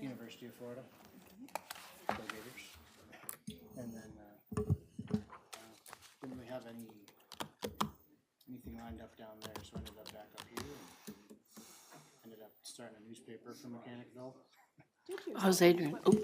University of Florida. Go Gators. And then didn't we have anything lined up down there, so I ended up back up here and ended up starting a newspaper for Mechanicville. How's Adrian? Oh, So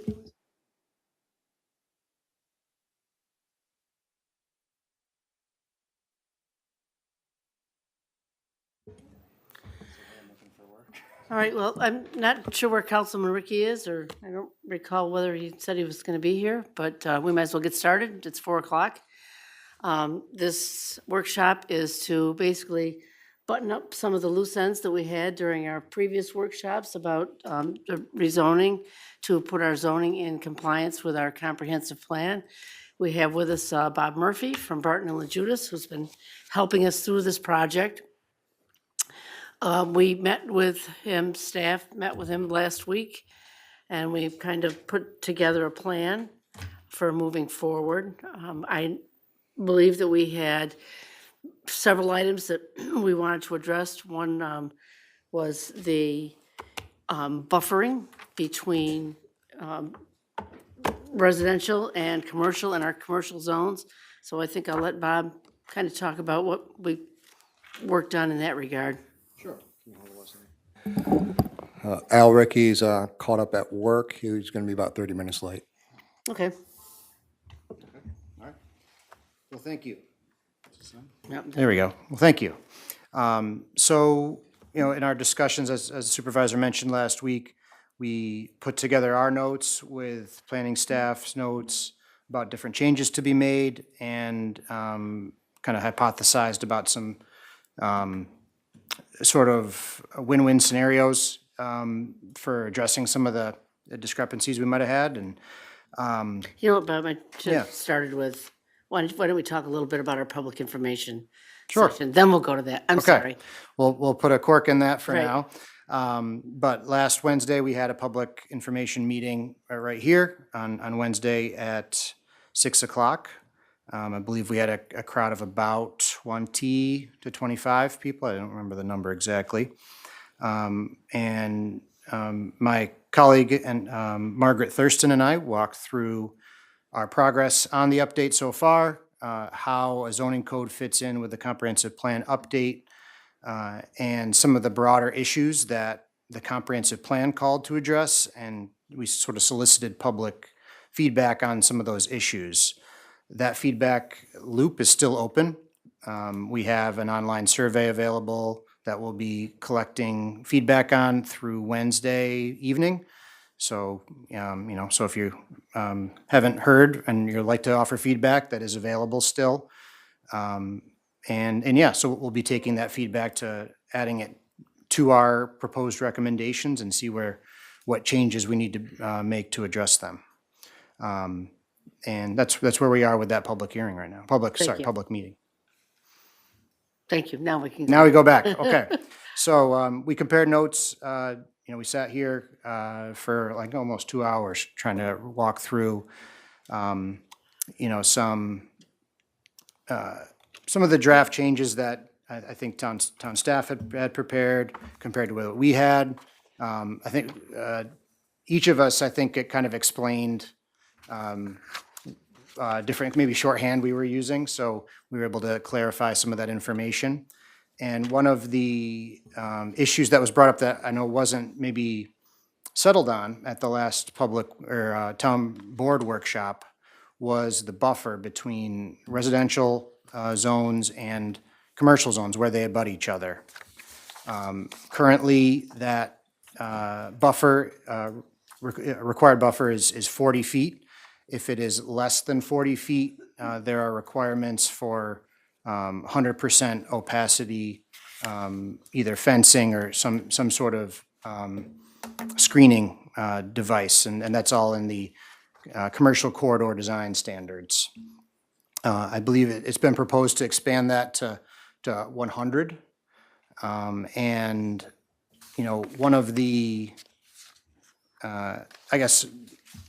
I'm looking for work. all right, well, I'm not sure where Councilman Ricky is, or I don't recall whether he said he was going to be here, but we might as well get started. It's 4 o'clock. This workshop is to basically button up some of the loose ends that we had during our previous workshops about the rezoning, to put our zoning in compliance with our comprehensive plan. We have with us Bob Murphy from Barton and LaJudas, who's been helping us through this project. We met with him, staff met with him last week, and we kind of put together a plan for moving forward. I believe that we had several items that we wanted to address. One was the buffering between residential and commercial in our commercial zones. So I think I'll let Bob kind of talk about what we worked on in that regard. Sure. Can you hold the listening? Al Ricky's caught up at work. He's going to be about 30 minutes late. Okay. Okay. All right. Well, thank you. Yep. There we go. Well, thank you. So, in our discussions, as the supervisor mentioned last week, we put together our notes with planning staff's notes about different changes to be made, and kind of hypothesized about some sort of win-win scenarios for addressing some of the discrepancies we might have had. And You know what, Bob, I should Yeah. have started with, why don't we talk a little bit about our public information Sure. section? Then we'll go to that. I'm Okay. sorry. We'll put a cork in that for Right. now. But last Wednesday, we had a public information meeting right here on Wednesday at 6 o'clock. I believe we had a crowd of about 20 to 25 people. I don't remember the number exactly. And my colleague and Margaret Thurston and I walked through our progress on the update so far, how a zoning code fits in with the comprehensive plan update, and some of the broader issues that the comprehensive plan called to address, and we sort of solicited public feedback on some of those issues. That feedback loop is still open. We have an online survey available that we'll be collecting feedback on through Wednesday evening. So, so if you haven't heard and you'd like to offer feedback, that is available still. So we'll be taking that feedback to adding it to our proposed recommendations and see what changes we need to make to address them. And that's where we are with that public hearing right now. Public meeting. Thank you. Now we can. Now we go back. Okay. So we compared notes. We sat here for like almost 2 hours trying to walk through, some of the draft changes that I think town staff had prepared compared to what we had. I think each of us, it kind of explained different, maybe shorthand we were using, so we were able to clarify some of that information. And one of the issues that was brought up that I know wasn't maybe settled on at the last public or town board workshop was the buffer between residential zones and commercial zones where they abut each other. Currently, that required buffer is 40 feet. If it is less than 40 feet, there are requirements for 100% opacity, either fencing or some sort of screening device, and that's all in the commercial corridor design standards. I believe it's been proposed to expand that to 100. One of the,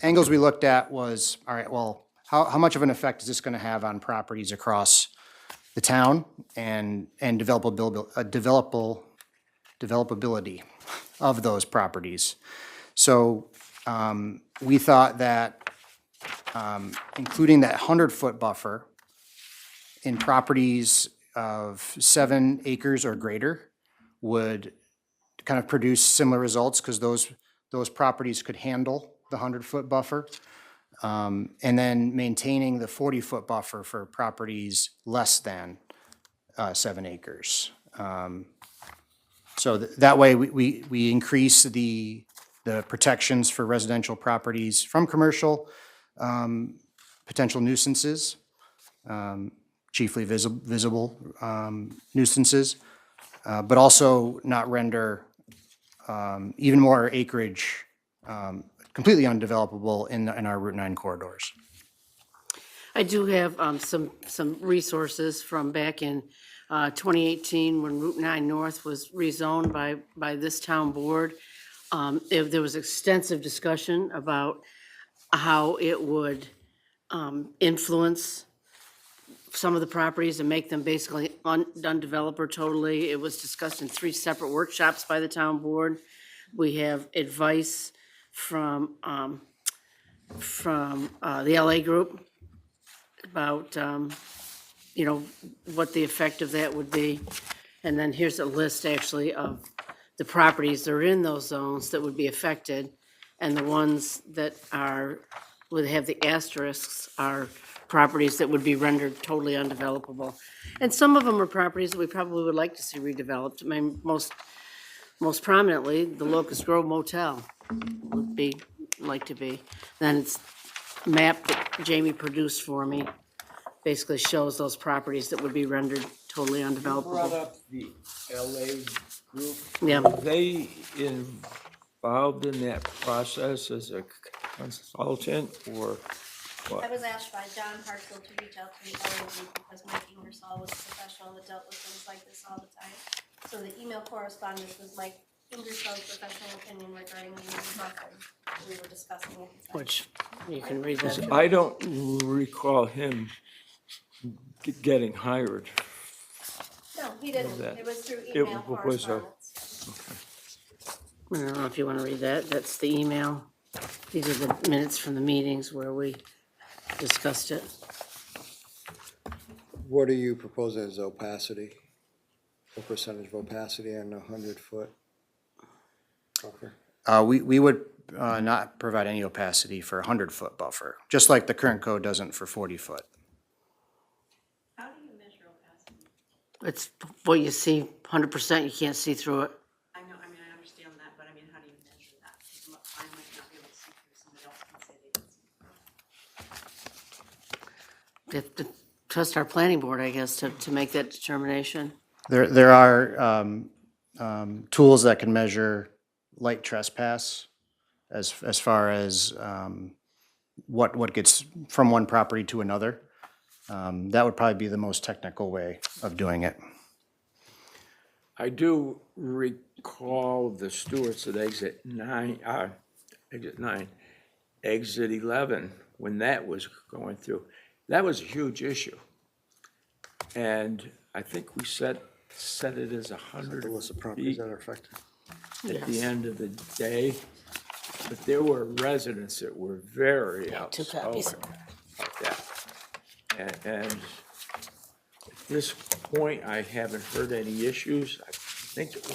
angles we looked at was, all right, well, how much of an effect is this going to have on properties across the town and developability of those properties? So we thought that including that 100-foot buffer in properties of 7 acres or greater would kind of produce similar results, because those properties could handle the 100-foot buffer. And then maintaining the 40-foot buffer for properties less than 7 acres. So that way, we increase the protections for residential properties from commercial potential nuisances, chiefly visible nuisances, but also not render even more acreage completely undevelopable in our Route 9 corridors. I do have some resources from back in 2018 when Route 9 North was rezoned by this town board. There was extensive discussion about how it would influence some of the properties and make them basically undeveloped or totally. It was discussed in 3 separate workshops by the town board. We have advice from the LA group about, you know, what the effect of that would be. And then here's a list actually of the properties that are in those zones that would be affected. And the ones that would have the asterisks are properties that would be rendered totally undevelopable. And some of them are properties that we probably would like to see redeveloped. I mean, most prominently, the Locust Grove Motel would like to be. Then it's map that Jamie produced for me basically shows those properties that would be rendered totally Brought undevelopable. up the LA group. Yeah. Were they involved in that process as a consultant or I what? was asked by John Hartzell to reach out to the LA group because Mike Ingersoll was a professional that dealt with things like this all the time. So the email correspondence was Mike Ingersoll's professional opinion regarding the buffer. We were discussing it. at the time. Which you can read that. I don't recall him getting hired. No, he didn't. that. It was through It email was a- correspondence. I don't know if you want to read that. That's the email. These are the minutes from the meetings where we discussed it. What are you proposing as opacity? What percentage of opacity on a 100-foot buffer? We would not provide any opacity for a 100-foot buffer, just like the current code doesn't for 40-foot. How do you measure opacity? It's what you see, 100%, you can't see through it. I know, I mean, I understand that, but I mean, how do you measure that? Because I might not be able to see through, somebody else can say they can see. We have to trust our planning board, I guess, to make that determination. There are tools that can measure light trespass as far as what gets from one property to another. That would probably be the most technical way of doing it. I do recall the Stewarts at exit 9, exit 11, when that was going through. That was a huge issue. And I think we set it as 100 The list of properties feet that are affected. at the end of the day. But there were residents that were very 2 copies. outspoken about that. And at this point, I haven't heard any issues. I think it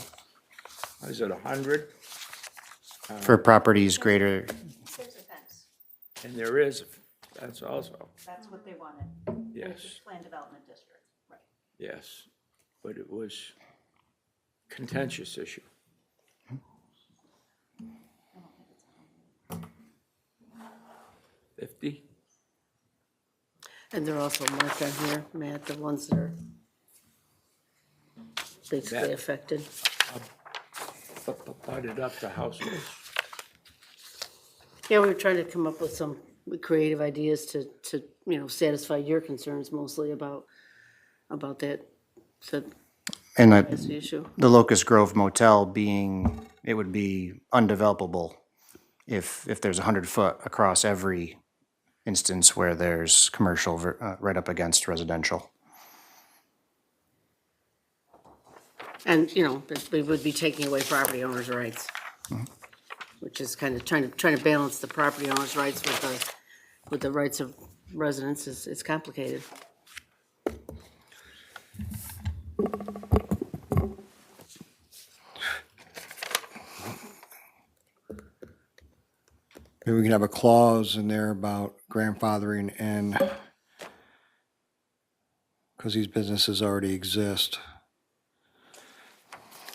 was it 100? For properties greater, There's a fence. And there is, that's also, That's what they wanted. yes, Plan Development District, right. yes. But it was contentious issue. $50? And they're also marked on here, Matt, the ones that are basically That- affected. Butted up to households. Yeah, we were trying to come up with some creative ideas to, you know, satisfy your concerns mostly about that, so and that's the issue. the Locust Grove Motel being, it would be undevelopable if there's 100-foot across every instance where there's commercial right up against residential. And, you know, we would be taking away property owners' rights. which is kind of trying to balance the property owner's rights with the rights of residents is complicated. Maybe we can have a clause in there about grandfathering in, because these businesses already exist.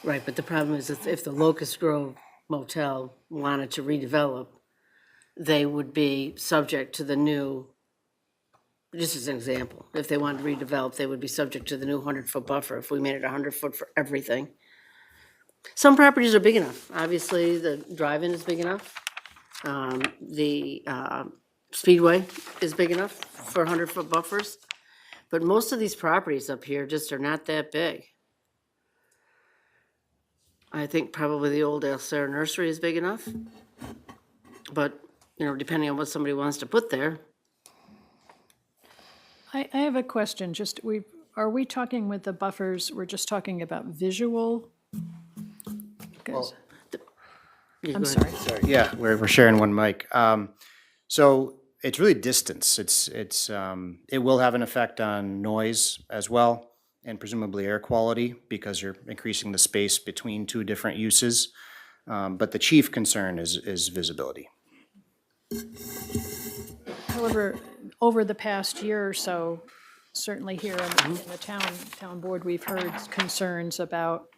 Right, but the problem is if the Locust Grove Motel wanted to redevelop, they would be subject to the new, just as an example, if they wanted to redevelop, they would be subject to the new 100-foot buffer if we made it 100-foot for everything. Some properties are big enough. Obviously, the drive-in is big enough. The Speedway is big enough for 100-foot buffers. But most of these properties up here just are not that big. I think probably the old Elsera Nursery is big enough. But, you know, depending on what somebody wants to put there. I have a question, are we talking with the buffers, we're just talking about visual? 'Cause- Yeah, I'm go ahead. sorry. Yeah, we're sharing one mic. So it's really distance. It will have an effect on noise as well, and presumably air quality, because you're increasing the space between two different uses. But the chief concern is visibility. However, over the past year or so, certainly here in the town board, we've heard concerns about,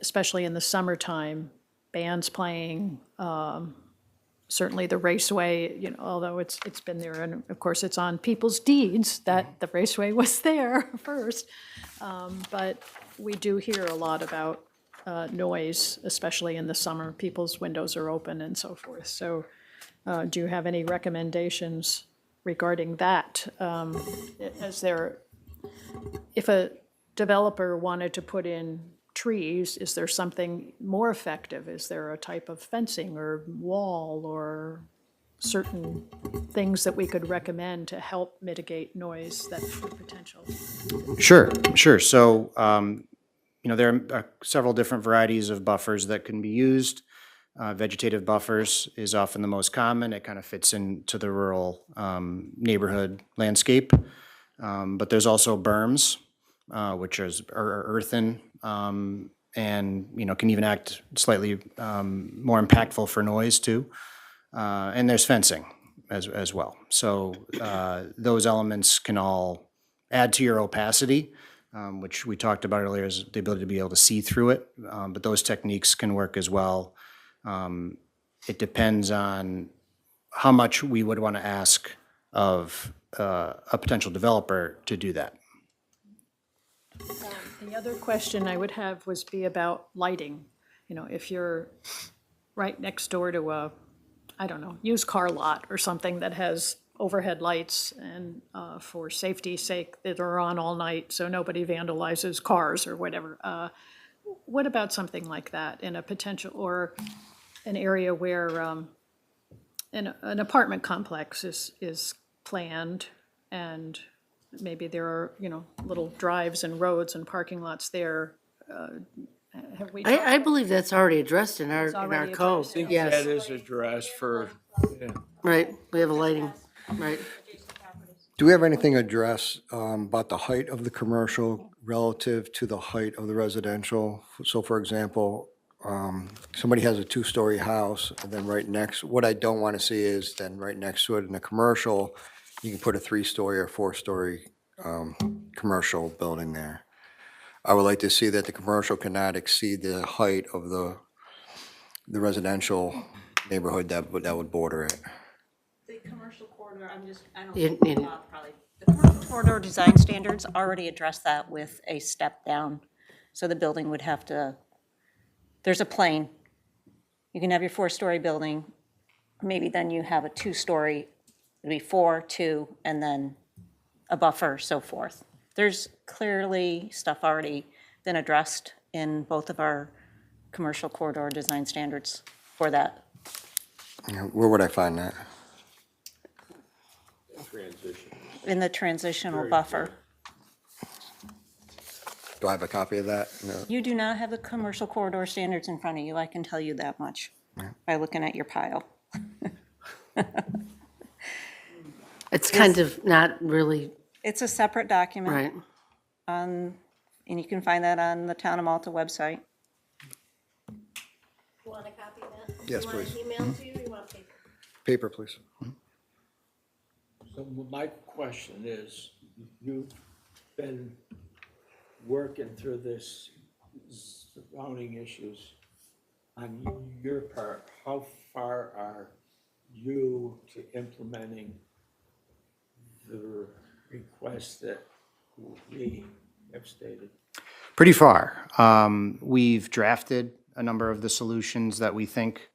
especially in the summertime, bands playing, certainly the raceway, you know, although it's been there, and of course, it's on people's deeds that the raceway was there first. But we do hear a lot about noise, especially in the summer. People's windows are open and so forth. So do you have any recommendations regarding that? If a developer wanted to put in trees, is there something more effective? Is there a type of fencing or wall or certain things that we could recommend to help mitigate noise that potential? Sure. So, you know, there are several different varieties of buffers that can be used. Vegetative buffers is often the most common. It kind of fits into the rural neighborhood landscape. But there's also berms, which are earthen, and, you know, can even act slightly more impactful for noise too. And there's fencing as well. So those elements can all add to your opacity, which we talked about earlier, is the ability to be able to see through it. But those techniques can work as well. It depends on how much we would want to ask of a potential developer to do that. The other question I would have was be about lighting. You know, if you're right next door to a, I don't know, used car lot or something that has overhead lights and for safety's sake that are on all night so nobody vandalizes cars or whatever. What about something like that in a potential, or an area where an apartment complex is planned and maybe there are, you know, little drives and roads and parking lots there? Have we? I believe that's already addressed in our already code. addressed. I think Yes, that is addressed for, yeah. right, we have a lighting, right. Do we have anything addressed about the height of the commercial relative to the height of the residential? So for example, somebody has a two-story house, and then right next, what I don't want to see is then right next to it in a commercial, you can put a three-story or four-story commercial building there. I would like to see that the commercial cannot exceed the height of the residential neighborhood that would border it. The commercial corridor, I don't In- think in- Bob probably, the commercial corridor design standards already address that with a step down. So the building would have to, there's a plane. You can have your four-story building, maybe then you have a two-story, it'd be 4, 2, and then a buffer, so forth. There's clearly stuff already been addressed in both of our commercial corridor design standards for that. Where would I find that? In the transitional buffer. Do I have a copy of that? No. You do not have the commercial corridor standards in front of you, I can tell you that much. by looking at your pile. It's kind of not really, It's a separate document, right. and you can find that on the Town of Malta website. You want a copy of that? Yes, You want please. it emailed to you, or you want paper? Paper, please. So my question is, you've been working through this zoning issues on your part. How far are you to implementing the request that we have stated? Pretty far. We've drafted a number of the solutions that we think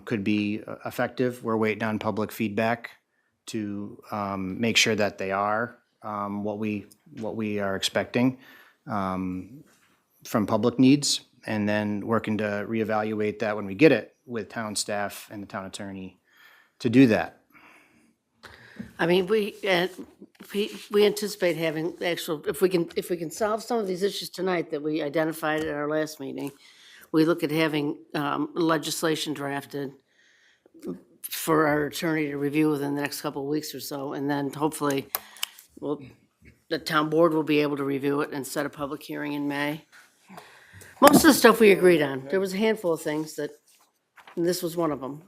could be effective. We're waiting on public feedback to make sure that they are what we are expecting from public needs, and then working to reevaluate that when we get it with town staff and the town attorney to do that. I mean, we anticipate having actual, if we can solve some of these issues tonight that we identified at our last meeting, we look at having legislation drafted for our attorney to review within the next couple of weeks or so, and then hopefully, the town board will be able to review it and set a public hearing in May. Most of the stuff we agreed on. There was a handful of things that, and this was one of them.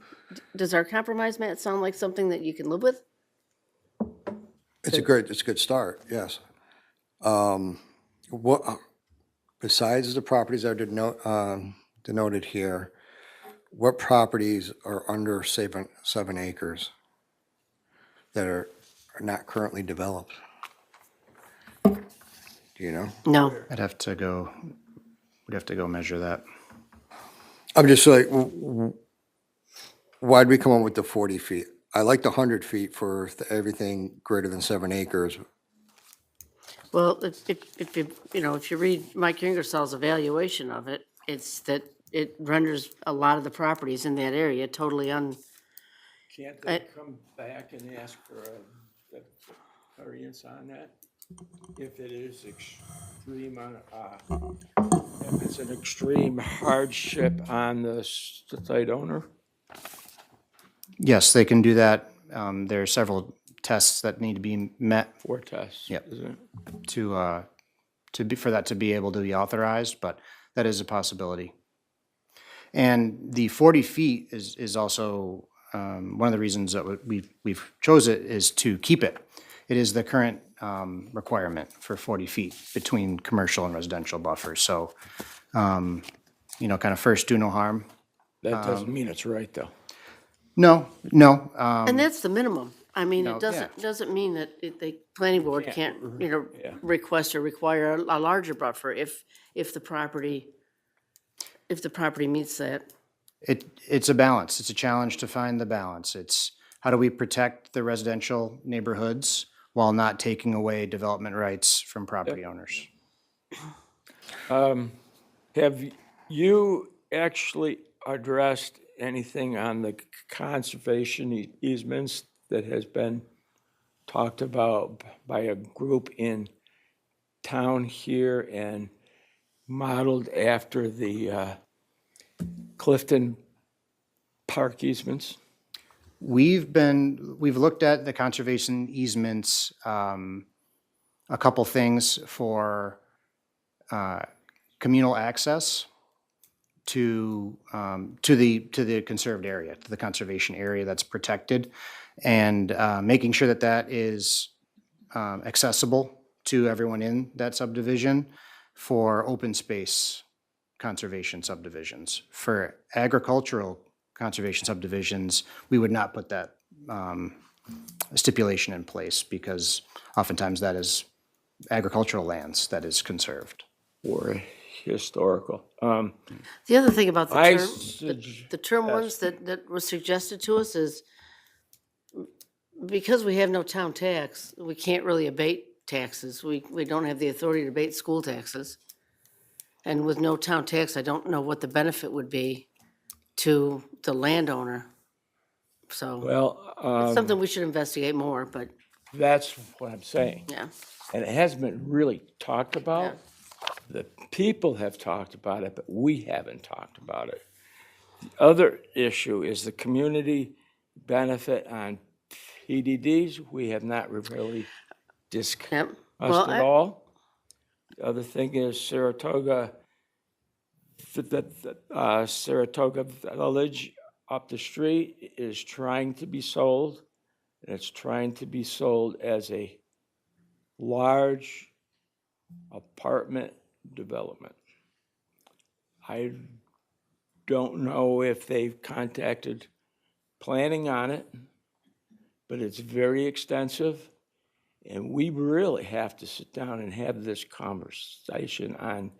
Does our compromise, Matt, sound like something that you can live with? It's a good start, yes. What, besides the properties that are denoted here, what properties are under 7 acres that are not currently developed? Do you know? No. We'd have to go measure that. I'm just like, why'd we come up with the 40 feet? I like the 100 feet for everything greater than 7 acres. Well, if you read Mike Ingersoll's evaluation of it, it's that it renders a lot of the properties in that area totally Can't they come back and ask for a variance on that? If it is extreme if it's an extreme hardship on the site owner? Yes, they can do that. There are several tests that need to be met For tests, Yep. isn't it? for that to be able to be authorized, but that is a possibility. And the 40 feet is also one of the reasons that we've chose it is to keep it. It is the current requirement for 40 feet between commercial and residential buffers. So, kind of first do no harm. That doesn't mean it's right, though. No. And that's the minimum. I mean, No, it doesn't mean that the planning board can't, Yeah. request or require a larger buffer if the property meets that. It's a balance. It's a challenge to find the balance. It's how do we protect the residential neighborhoods while not taking away development rights from property owners? Have you actually addressed anything on the conservation easements that has been talked about by a group in town here and modeled after the Clifton Park easements? We've looked at the conservation easements, a couple things for communal access to the conserved area, to the conservation area that's protected, and making sure that that is accessible to everyone in that subdivision for open space conservation subdivisions. For agricultural conservation subdivisions, we would not put that stipulation in place because oftentimes that is agricultural lands that is conserved. Or historical? The other thing about I the term ones that was suggested to us is because we have no town tax, we can't really abate taxes. We don't have the authority to abate school taxes. And with no town tax, I don't know what the benefit would be to the landowner. So Well, it's something we should investigate more, but that's what I'm saying. yeah. And it hasn't been really talked about. The people have talked about it, but we haven't talked about it. The other issue is the community benefit on PDDs. We have not really discussed Yep. it Well, all. The other thing is Saratoga, Saratoga Village up the street is trying to be sold. And it's trying to be sold as a large apartment development. I don't know if they've contacted planning on it, but it's very extensive. And we really have to sit down and have this conversation on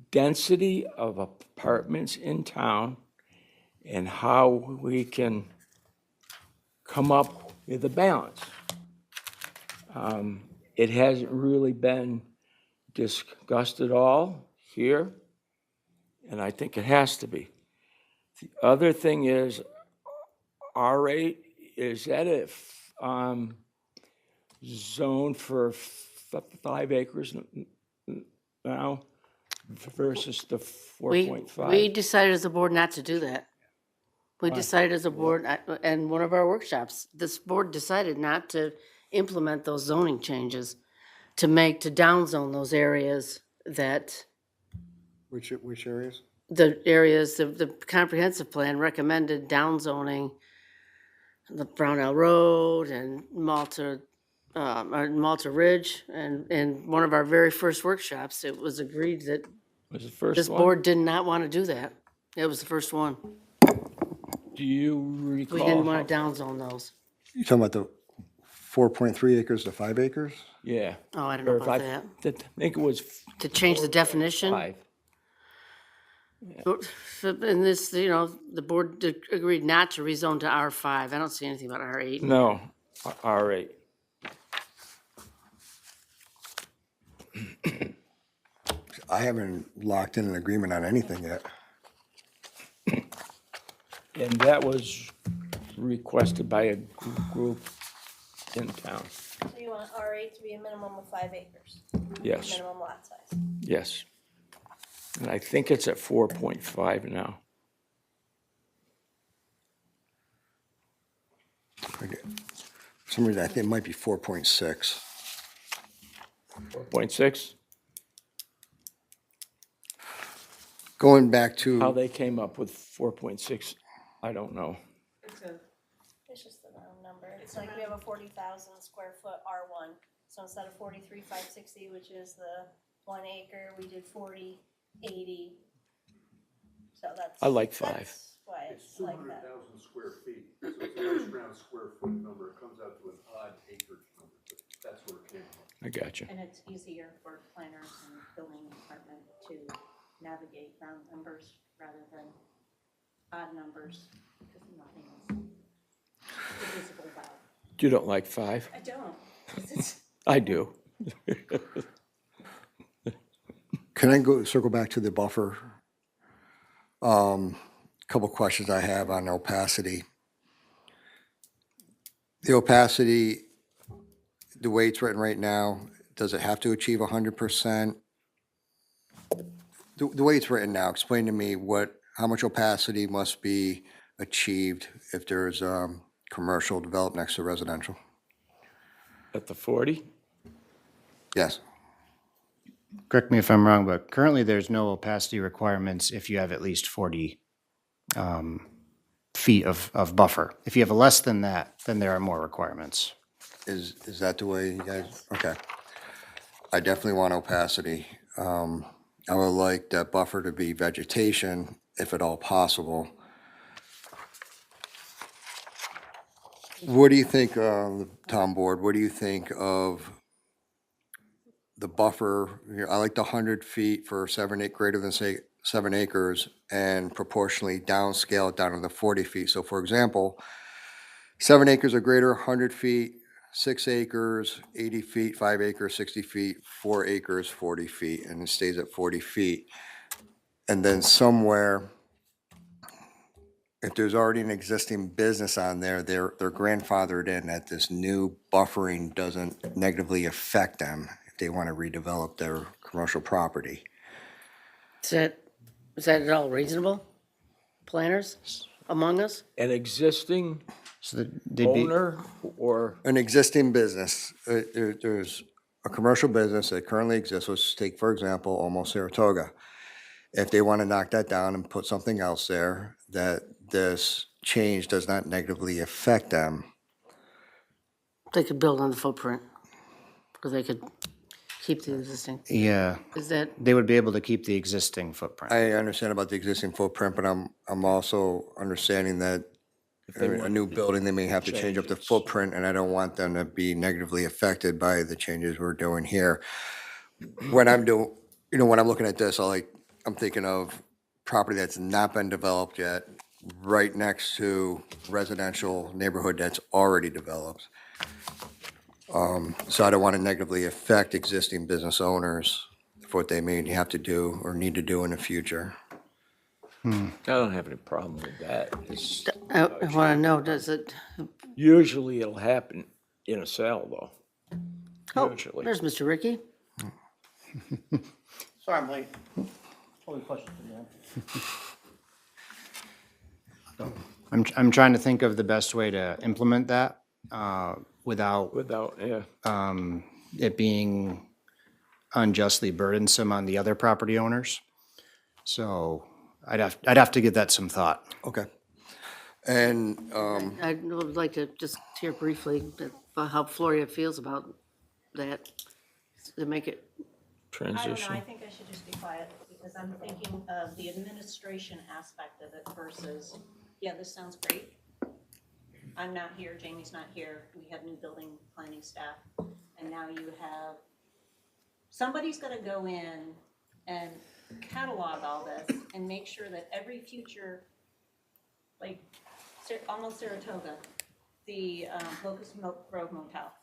density of apartments in town and how we can come up with a balance. It hasn't really been discussed at all here, and I think it has to be. The other thing is, R8, is that a zone for 5 acres now versus the we 4.5? decided as a board not to do that. We decided as a board, and one of our workshops, this board decided not to implement those zoning changes to downzone those areas that, Which areas? the comprehensive plan recommended downzoning the Brownell Road and Malta Ridge, and in one of our very first workshops, it was agreed that Was the first this one? board did not want to do that. It was the first one. Do you recall? We didn't how- want to downzone those. You talking about the 4.3 acres to 5 acres? Yeah. Oh, I don't know Or about I that. think it was To change the definition? 5. And this, the board agreed not to rezone to R5. I don't see anything about R8. No, R8. I haven't locked in an agreement on anything yet. And that was requested by a group in town. So you want R8 to be a minimum of 5 acres, Yes, minimum lot size. yes. And I think it's at 4.5 now. For some reason, I think it might be 4.6. 4.6? Going back How to, they came up with 4.6, I don't know. It's just the round number. It's like we have a 40,000 square foot R1. So instead of 43,560, which is the 1 acre, we did 40,80. So that's. I like 5. That's why it's like that. 200,000 square feet, so it's a nice round square foot number, it comes out to an odd acreage number, but that's where it came from. I got you. And it's easier for planners and building department to navigate round numbers rather than odd numbers, because nothing is divisible by. You don't like 5? I don't. 'Cause it's- I do. can I circle back to the buffer? Couple questions I have on opacity. The opacity, the way it's written right now, does it have to achieve 100%? The way it's written now, explain to me how much opacity must be achieved if there's commercial developed next to residential? At the 40? Yes. Correct me if I'm wrong, but currently there's no opacity requirements if you have at least 40 feet of buffer. If you have less than that, then there are more requirements. Is that the way you guys, okay. I definitely want opacity. I would like that buffer to be vegetation, if at all possible. What do you think, Tom Board, what do you think of the buffer? I like the 100 feet for greater than, say, 7 acres, and proportionally downscale it down to the 40 feet. So for example, 7 acres or greater, 100 feet, 6 acres, 80 feet, 5 acres, 60 feet, 4 acres, 40 feet, and it stays at 40 feet. And then somewhere, if there's already an existing business on there, they're grandfathered in, that this new buffering doesn't negatively affect them if they want to redevelop their commercial property. Is that at all reasonable? planners among us? An existing So they'd be, owner or, An existing business, there's a commercial business that currently exists, let's take, for example, Almost Saratoga. If they want to knock that down and put something else there, that this change does not negatively affect them. They could build on the footprint, or they could keep the existing. yeah, Is that, they would be able to keep the existing footprint. I understand about the existing footprint, but I'm also understanding that a new building, they may have to change up the footprint, and I don't want them to be negatively affected by the changes we're doing here. When I'm doing, when I'm looking at this, I'm thinking of property that's not been developed yet, right next to residential neighborhood that's already developed. So I don't want to negatively affect existing business owners for what they may have to do or need to do in the future. I don't have any problem with that. I want to know, does it, Usually it'll happen in a sale, though. oh, Usually. there's Mr. Ricky. Sorry, I'm late. Only question for you. I'm trying to think of the best way to implement that without Without, yeah. it being unjustly burdensome on the other property owners. So I'd have to give that some thought. Okay. And, I would like to just hear briefly how Floria feels about that, to make it, I don't know, Transition. I think I should just be quiet, because I'm thinking of the administration aspect of it versus, yeah, this sounds great. I'm not here, Jamie's not here, we have new building planning staff, and now you have, somebody's gotta go in and catalog all this and make sure that every future, like, Almost Saratoga, the Locust Grove Motel,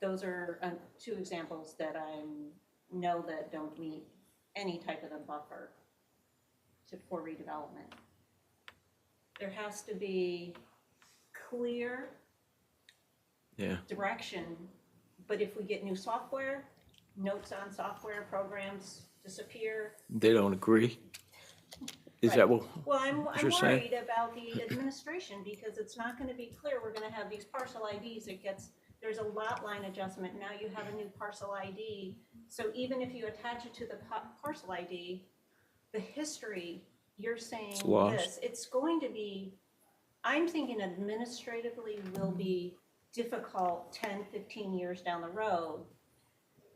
those are two examples that I know that don't meet any type of a buffer for redevelopment. There has to be clear Yeah. direction, but if we get new software, notes on software programs disappear. They don't agree? Is Right. that what? Well, I'm you're saying? worried about the administration, because it's not gonna be clear, we're gonna have these parcel IDs, there's a lot line adjustment, now you have a new parcel ID. So even if you attach it to the parcel ID, the history, you're saying lost. this, it's going to be, I'm thinking administratively will be difficult 10, 15 years down the road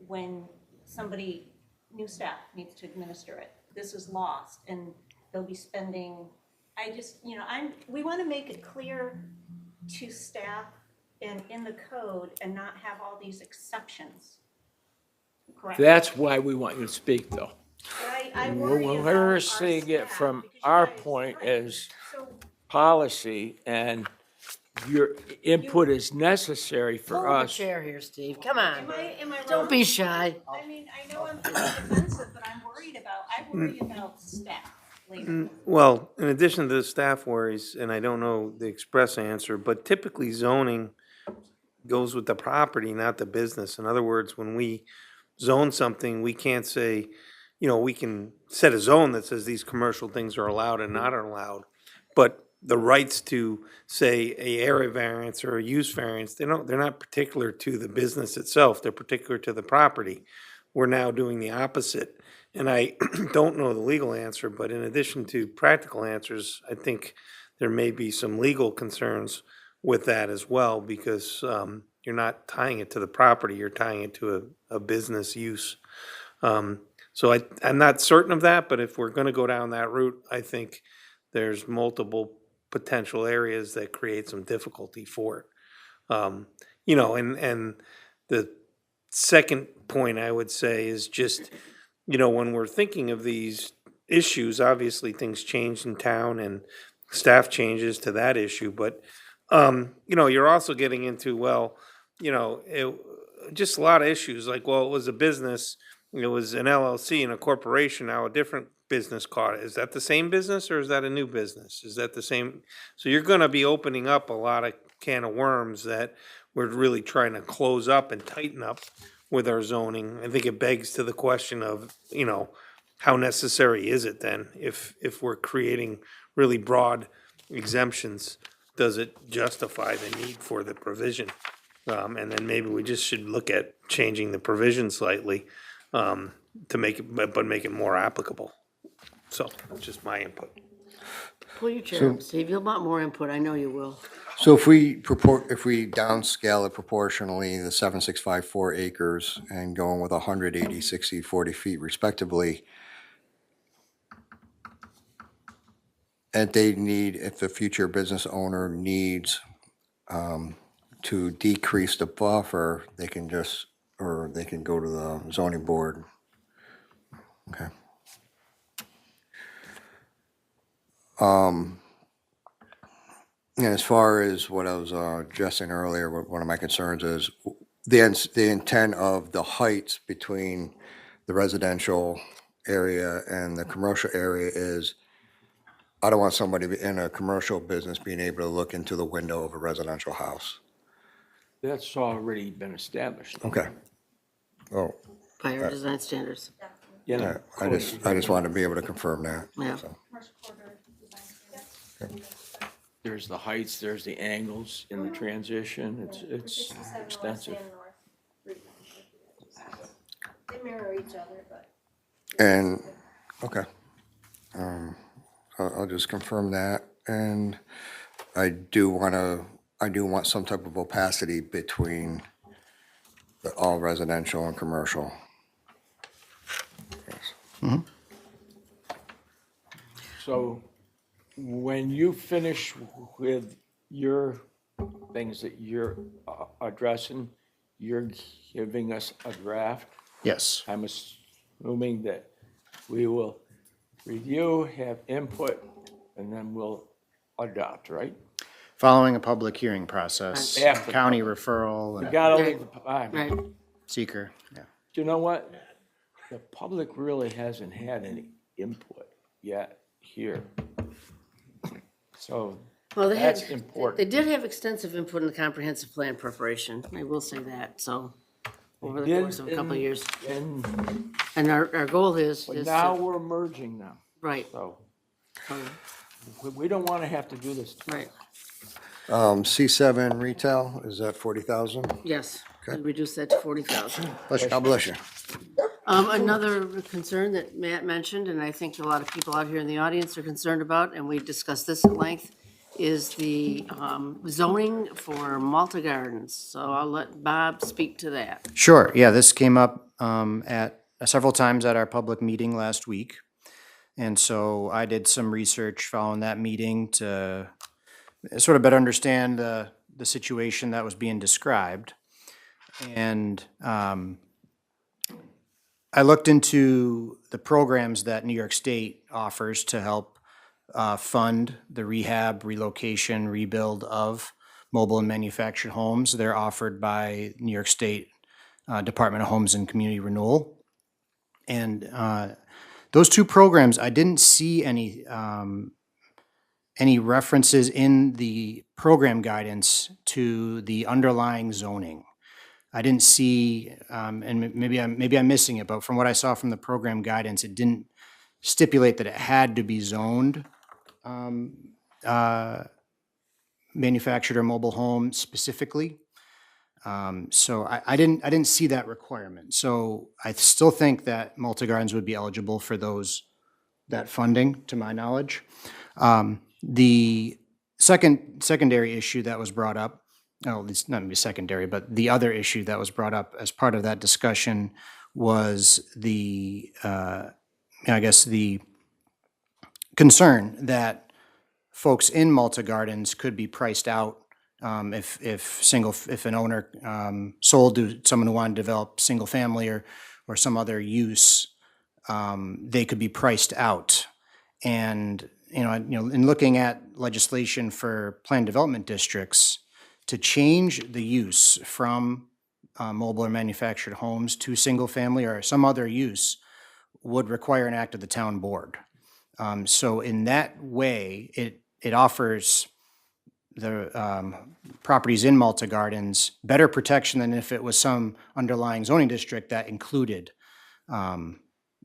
when somebody, new staff needs to administer it. This is lost, and they'll be spending, we want to make it clear to staff and in the code and not have all these exceptions. Correct? That's why we want you to speak, though. But I worry about We're our seeing it staff, from because you our guys- point right. as So policy, and your input is necessary pull for up a us. chair here, Steve, come on. am I wrong? Don't be shy. I mean, I know I'm being defensive, but I worry about staff later. Well, in addition to the staff worries, and I don't know the express answer, but typically zoning goes with the property, not the business. In other words, when we zone something, we can't say, we can set a zone that says these commercial things are allowed and not allowed. But the rights to, say, a area variance or a use variance, they're not particular to the business itself, they're particular to the property. We're now doing the opposite. And I don't know the legal answer, but in addition to practical answers, I think there may be some legal concerns with that as well, because you're not tying it to the property, you're tying it to a business use. So I'm not certain of that, but if we're gonna go down that route, I think there's multiple potential areas that create some difficulty for it. And the second point I would say is just, when we're thinking of these issues, obviously things change in town and staff changes to that issue, but, you're also getting into, just a lot of issues, like, well, it was a business, it was an LLC and a corporation, now a different business caught it. Is that the same business or is that a new business? Is that the same? So you're gonna be opening up a lot of can of worms that we're really trying to close up and tighten up with our zoning. I think it begs to the question of, how necessary is it then? If we're creating really broad exemptions, does it justify the need for the provision? And then maybe we just should look at changing the provision slightly, to make it, but make it more applicable. So, just my input. Pull your chair up, Steve. You'll want more input. I know you will. So if we downscale it proportionally, the 7,654 acres and going with 180, 60, 40 feet respectively, and if the future business owner needs to decrease the buffer, they can go to the zoning board. Okay. And as far as what I was addressing earlier, one of my concerns is the intent of the heights between the residential area and the commercial area is, I don't want somebody in a commercial business being able to look into the window of a residential house. That's already been established. Okay. Oh, By our design standards. You know, yeah, I just wanted to be able to confirm that. Yeah. so. Commercial corridor design standards. there's the heights, there's the angles in the transition. It's 67 west extensive. and north. They mirror each other, but. And, okay. I'll just confirm that, and I do want some type of opacity between all residential and commercial. Yes. So when you finish with your things that you're addressing, you're giving us a draft. Yes. I'm assuming that we will review, have input, and then we'll adopt, right? Following a public hearing process, After. county referral, We and gotta leave the, Right. seeker, yeah. you know what? The public really hasn't had any input yet here. So Well, that's they important. did have extensive input in the comprehensive plan preparation. I will say that, so, over the Did course of a couple of years. And And our goal is but to, now we're merging them, right, so so, we don't wanna have to do this. right, C7 retail, is that 40,000? yes. Okay. We reduced that to 40,000. God bless you. Another concern that Matt mentioned, and I think a lot of people out here in the audience are concerned about, and we discussed this at length, is the zoning for Malta Gardens. So I'll let Bob speak to that. Sure, yeah, this came up at several times at our public meeting last week. And so I did some research following that meeting to sort of better understand the situation that was being described. And I looked into the programs that New York State offers to help fund the rehab, relocation, rebuild of mobile and manufactured homes. They're offered by New York State Department of Homes and Community Renewal. And those two programs, I didn't see any references in the program guidance to the underlying zoning. I didn't see, and maybe I'm missing it, but from what I saw from the program guidance, it didn't stipulate that it had to be zoned manufactured or mobile home specifically. So I didn't see that requirement. So I still think that Malta Gardens would be eligible for that funding, to my knowledge. The secondary issue that was brought up, it's not maybe secondary, but the other issue that was brought up as part of that discussion was the concern that folks in Malta Gardens could be priced out if an owner sold to someone who wanted to develop single family or some other use, they could be priced out. And in looking at legislation for planned development districts, to change the use from mobile or manufactured homes to single family or some other use would require an act of the town board. So in that way, it offers the properties in Malta Gardens better protection than if it was some underlying zoning district that included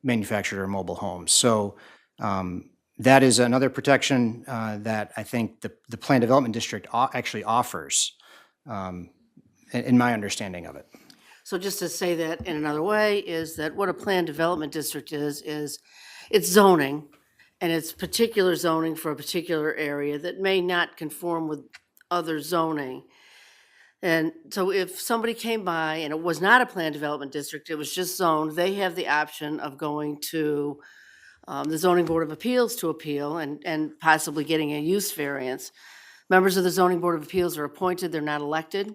manufactured or mobile homes. So that is another protection that I think the Plan Development District actually offers, in my understanding of it. So just to say that in another way, is that what a planned development district is it's zoning, and it's particular zoning for a particular area that may not conform with other zoning. And so if somebody came by and it was not a planned development district, it was just zoned, they have the option of going to the zoning board of appeals to appeal and possibly getting a use variance. Members of the zoning board of appeals are appointed, they're not elected.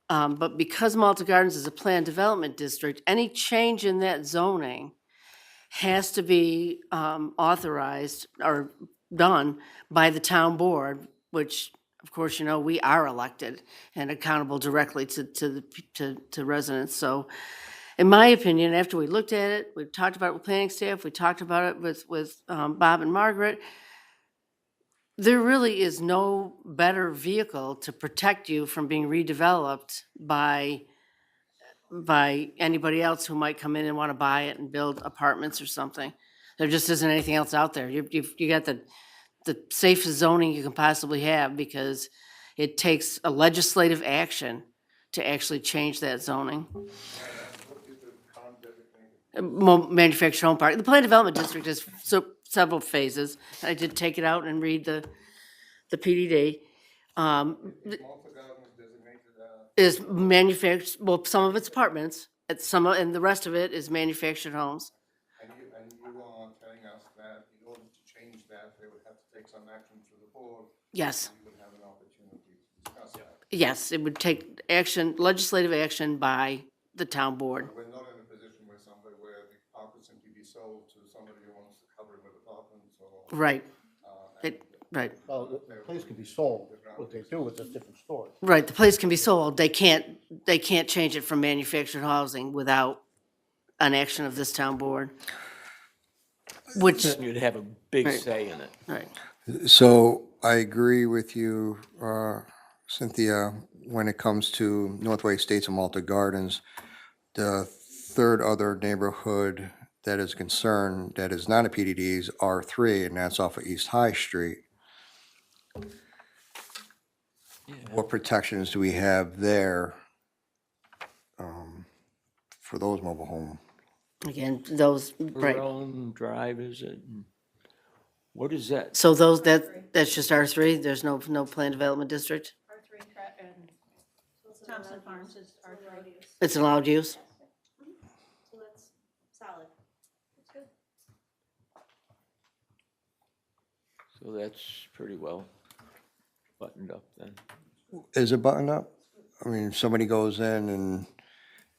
But because Malta Gardens is a planned development district, any change in that zoning has to be authorized or done by the town board, which, of course, you know, we are elected and accountable directly to residents. So in my opinion, after we looked at it, we talked about it with planning staff, we talked about it with Bob and Margaret, there really is no better vehicle to protect you from being redeveloped by anybody else who might come in and want to buy it and build apartments or something. There just isn't anything else out there. You got the safest zoning you can possibly have, because it takes a legislative action to actually change that zoning. Manufactured home park. The planned development district is several phases. I did take it out and read the PDD. Is manufactured, well, some of it's apartments, and the rest of it is manufactured homes. And you are telling us that in order to change that, they would have to take some action to the board. Yes, We would have an opportunity to discuss that. yes, it would take action, legislative action by the town board. We're not in a position where the park would simply be sold to somebody who wants to cover it with apartments or. Right. Right. Well, the place can be sold. What they do is a different story. Right, the place can be sold. They can't change it from manufactured housing without an action of this town board. Which, You'd have a big Right. say in it. right, So I agree with you, Cynthia, when it comes to Northway Estates and Malta Gardens. The third other neighborhood that is concerned, that is not a PDD, is R3, and that's off of East High Street. What protections do we have there for those mobile homes? again, those, right. Roan Drive, is it? What is that? So that's just R3, there's no planned development district? R3 and Thompson Farms is R3. It's allowed use? So that's solid. That's good. So that's pretty well buttoned up then. Is it buttoned up? I mean, if somebody goes in and,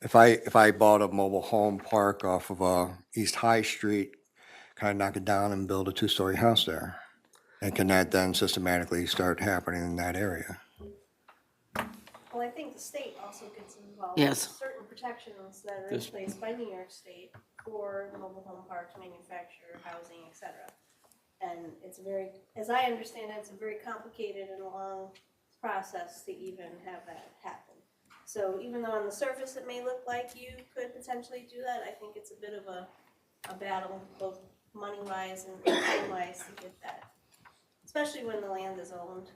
if I bought a mobile home park off of East High Street, can I knock it down and build a two-story house there? And can that then systematically start happening in that area? Well, I think the state also gets involved. Yes. With certain protections that are in This- place by New York State for mobile home parks, manufacturer, housing, et cetera. And it's as I understand it, it's a very complicated and long process to even have that happen. So even though on the surface it may look like you could potentially do that, I think it's a bit of a battle, both money-wise and time-wise, to get that. Especially when the land is owned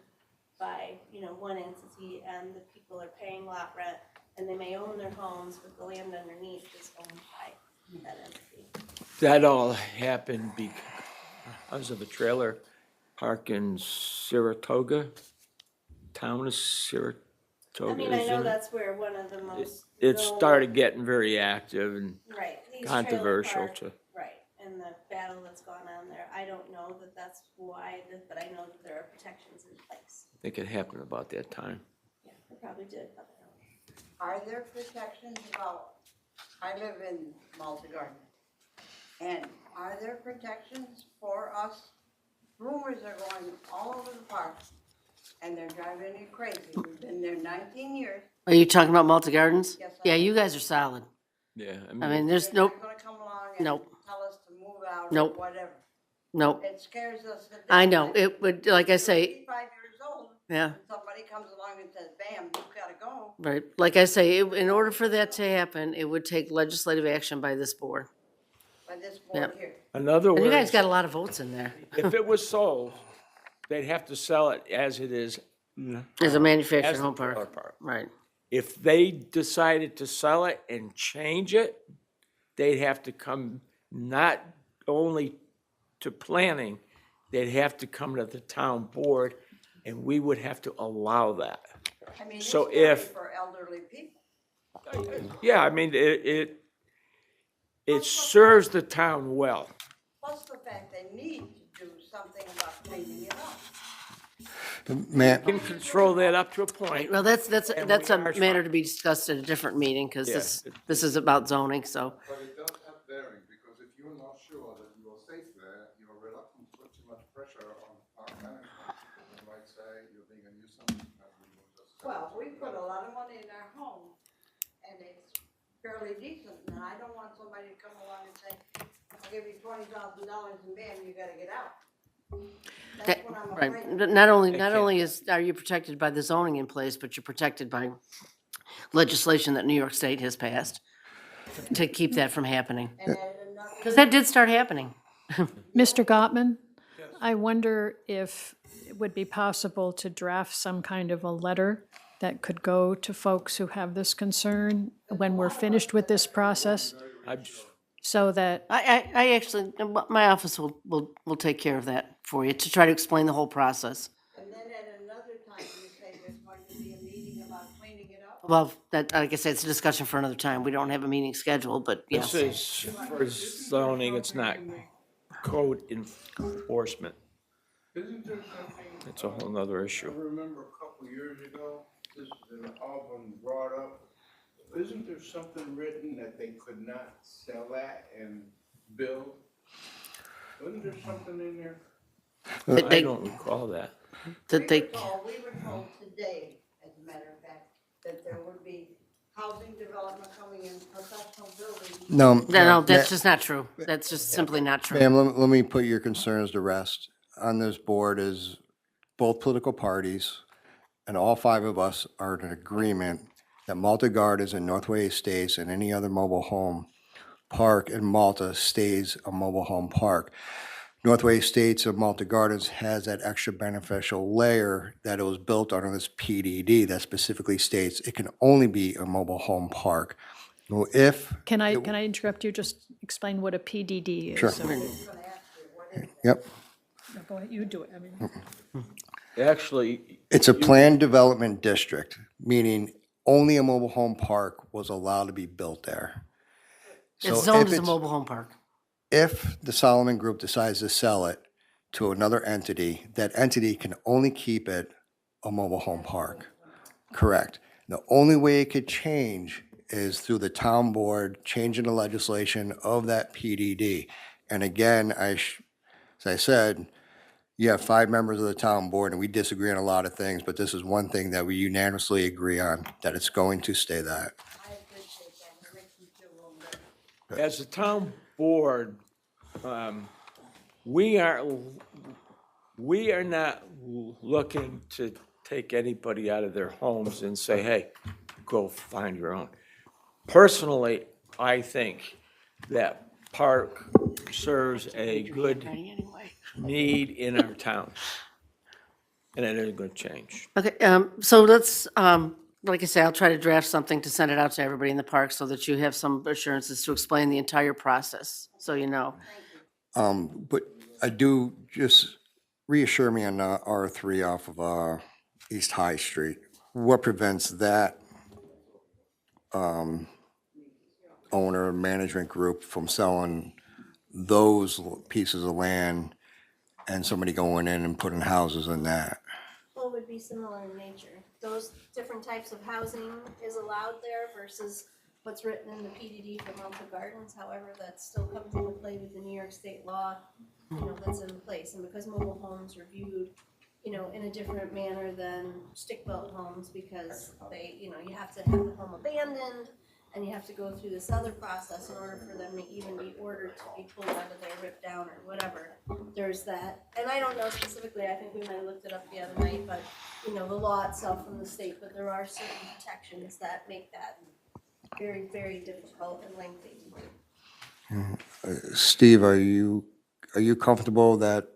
by, one entity and the people are paying lot rent, and they may own their homes, but the land underneath is owned by that entity. That all happened because of a trailer park in Saratoga, town of Saratoga. I mean, I know isn't it? that's where one of the most. It known- started getting very active and Right. these trailer controversial park- to, Right, and the battle that's gone on there, I don't know that that's why, but I know that there are protections in place. I think it happened about that time. Yeah, it probably did. Are there protections about, I live in Malta Gardens, and are there protections for us? Rumors are going all over the park, and they're driving me crazy. We've been there 19 years. Are you talking about Malta Gardens? Yes, I Yeah, am. you guys are solid. Yeah, I mean, there's They're nope, not gonna come along and Nope. tell us to move out or Nope. whatever. nope. It scares us to death. I know, it would, like I say, 85 years old, yeah. and somebody comes along and says, bam, you've gotta go. Right, like I say, in order for that to happen, it would take legislative action by this board. But by this board Yep. here. In other And you guys words, got a lot of votes in there if it was sold, they'd have to sell it as it is. as a manufactured As the home trailer park. park. Right. If they decided to sell it and change it, they'd have to come not only to planning, they'd have to come to the town board, and we would have to allow that. I mean, it's So good if- for elderly people. Yeah, I mean, it serves the town well. Plus the fact they need to do something about cleaning it up. Ma'am, Can control that up to a point. Well, that's And a we are matter trying. to be discussed at a different meeting, because Yeah. this is about zoning, so. But it does have bearing, because if you're not sure that you are safe there, you're reluctant to put too much pressure on park management. People might say you're being a nuisance, and we will just. Well, we put a lot of money in our home, and it's fairly decent, and I don't want somebody to come along and say, I'll give you $20,000 and bam, you gotta get out. That's what I'm Right, afraid of. But not only, can't. are you protected by the zoning in place, but you're protected by legislation that New York State has passed to keep that from happening. And then another, Because that did start happening. Mr. Gottman? I wonder if it would be possible to draft some kind of a letter that could go to folks who have this concern when we're finished with this process, I'm just- so that, I actually, my office will take care of that for you, to try to explain the whole process. and then at another time, you say there's going to be a meeting about cleaning it up. Well, that, like I said, it's a discussion for another time. We don't have a meeting scheduled, but yes. This is for zoning, it's not code enforcement. Isn't there something? It's a whole nother I issue. remember a couple years ago, this has all been brought up. Isn't there something written that they could not sell that and build? Wasn't there something in there? That I they, don't recall that. that they, We were told today, as a matter of fact, that there would be housing development coming in, professional buildings. no. no, that's just not true. That's just simply not true. Ma'am, let me put your concerns to rest. On this board is both political parties, and all five of us are in agreement that Malta Gardens and Northway Estates and any other mobile home park in Malta stays a mobile home park. Northway Estates of Malta Gardens has that extra beneficial layer that it was built under this PDD that specifically states it can only be a mobile home park. Well, if, can I interrupt you? Just explain what a PDD is. Sure. Yep, No, go ahead, you do it. I mean, Actually, it's a planned development district, meaning only a mobile home park was allowed to be built there. So It's zoned if as a it's- mobile home park. If the Solomon Group decides to sell it to another entity, that entity can only keep it a mobile home park. Correct. The only way it could change is through the town board changing the legislation of that PDD. And again, as I said, you have 5 members of the town board, and we disagree on a lot of things, but this is one thing that we unanimously agree on, that it's going to stay that. I appreciate that, it makes me feel a little better. as a town board, we are not looking to take anybody out of their homes and say, hey, go find your own. Personally, I think that park serves a good Anyway. need in our town. And it isn't gonna change. Okay, so let's, like I say, I'll try to draft something to send it out to everybody in the park so that you have some assurances to explain the entire process, so you know. But I do, just reassure me on R3 off of East High Street. What prevents that owner, management group from selling those pieces of land and somebody going in and putting houses in that? Well, it would be similar in nature. Those different types of housing is allowed there versus what's written in the PDD for Malta Gardens. However, that still comes into play with the New York State law, that's in place. And because mobile homes are viewed, in a different manner than stick-built homes, because they, you have to have the home abandoned, and you have to go through this other process in order for them to even be ordered to be pulled out of there, ripped down, or whatever. There's that, and I don't know specifically, I think we might have looked it up the other night, but, the law itself from the state, but there are certain protections that make that very, very difficult and lengthy. Steve, are you comfortable that,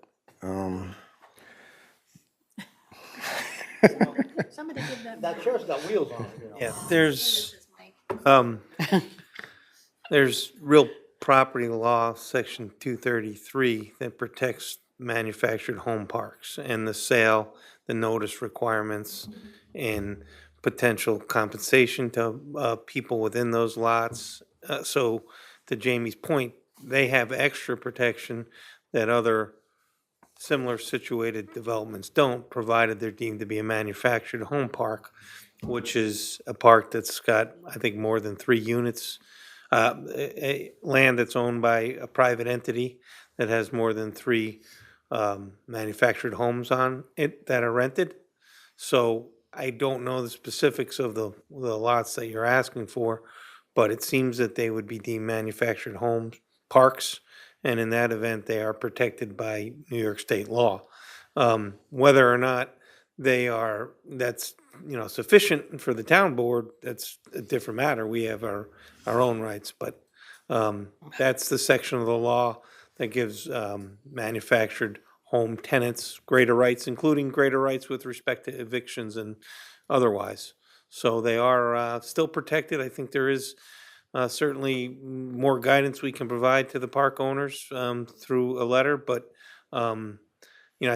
Somebody give that. That chair's got wheels on it, you know. Yeah, This is Mike. there's real property law, section 233, that protects manufactured home parks and the sale, the notice requirements, and potential compensation to people within those lots. So to Jamie's point, they have extra protection that other similar situated developments don't, provided they're deemed to be a manufactured home park, which is a park that's got, I think, more than 3 units. Land that's owned by a private entity that has more than 3 manufactured homes on it that are rented. So I don't know the specifics of the lots that you're asking for, but it seems that they would be deemed manufactured homes, parks, and in that event, they are protected by New York state law. Whether or not that's, sufficient for the town board, that's a different matter. We have our own rights, but that's the section of the law that gives manufactured home tenants greater rights, including greater rights with respect to evictions and otherwise. So they are still protected. I think there is certainly more guidance we can provide to the park owners through a letter, but I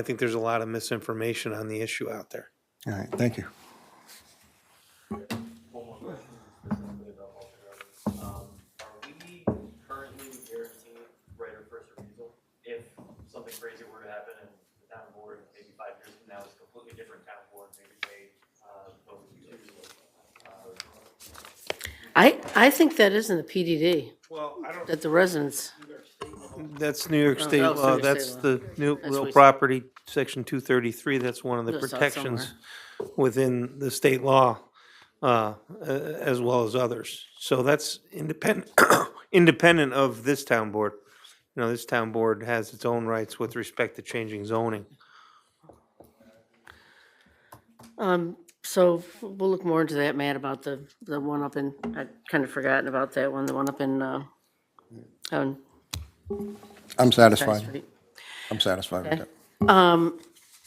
think there's a lot of misinformation on the issue out there. all right, thank you. One more question specifically about Multi-Gardens. Are we currently guaranteed right of first refusal if something crazy were to happen and the town board, maybe 5 years from now, is a completely different town board, maybe they vote to I think that is in the PDD, Well, I don't. that the residents, That's New York state oh, law. New York That's state the law. new That's real what we- property, section 233. That's one of the Just saw it protections within the state law, as well as others. So that's independent, independent of this town board. This town board has its own rights with respect to changing zoning. So we'll look more into that, Matt, about the one up in, I'd kind of forgotten about that one, the one up in, on I'm Side satisfied. Street. I'm satisfied with Okay. that.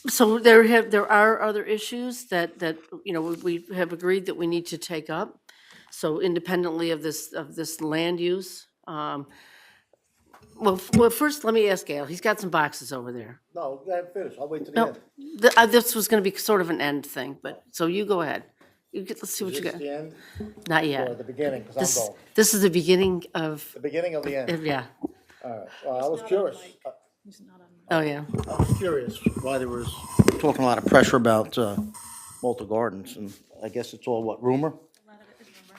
So there are other issues that, we have agreed that we need to take up. So independently of this land use. Well, first, let me ask Gail, he's got some boxes over there. No, go ahead, finish, I'll wait till the No, end. this was gonna be sort of an end thing, but, so you go ahead. Let's see what Is you this got. the end Not or yet. the beginning, because This, I'm going? this is the beginning of, The beginning of the end? yeah, All right, well, I was curious. oh, yeah. I was curious why there was talking a lot of pressure about Malta Gardens, and I guess it's all, what, rumor?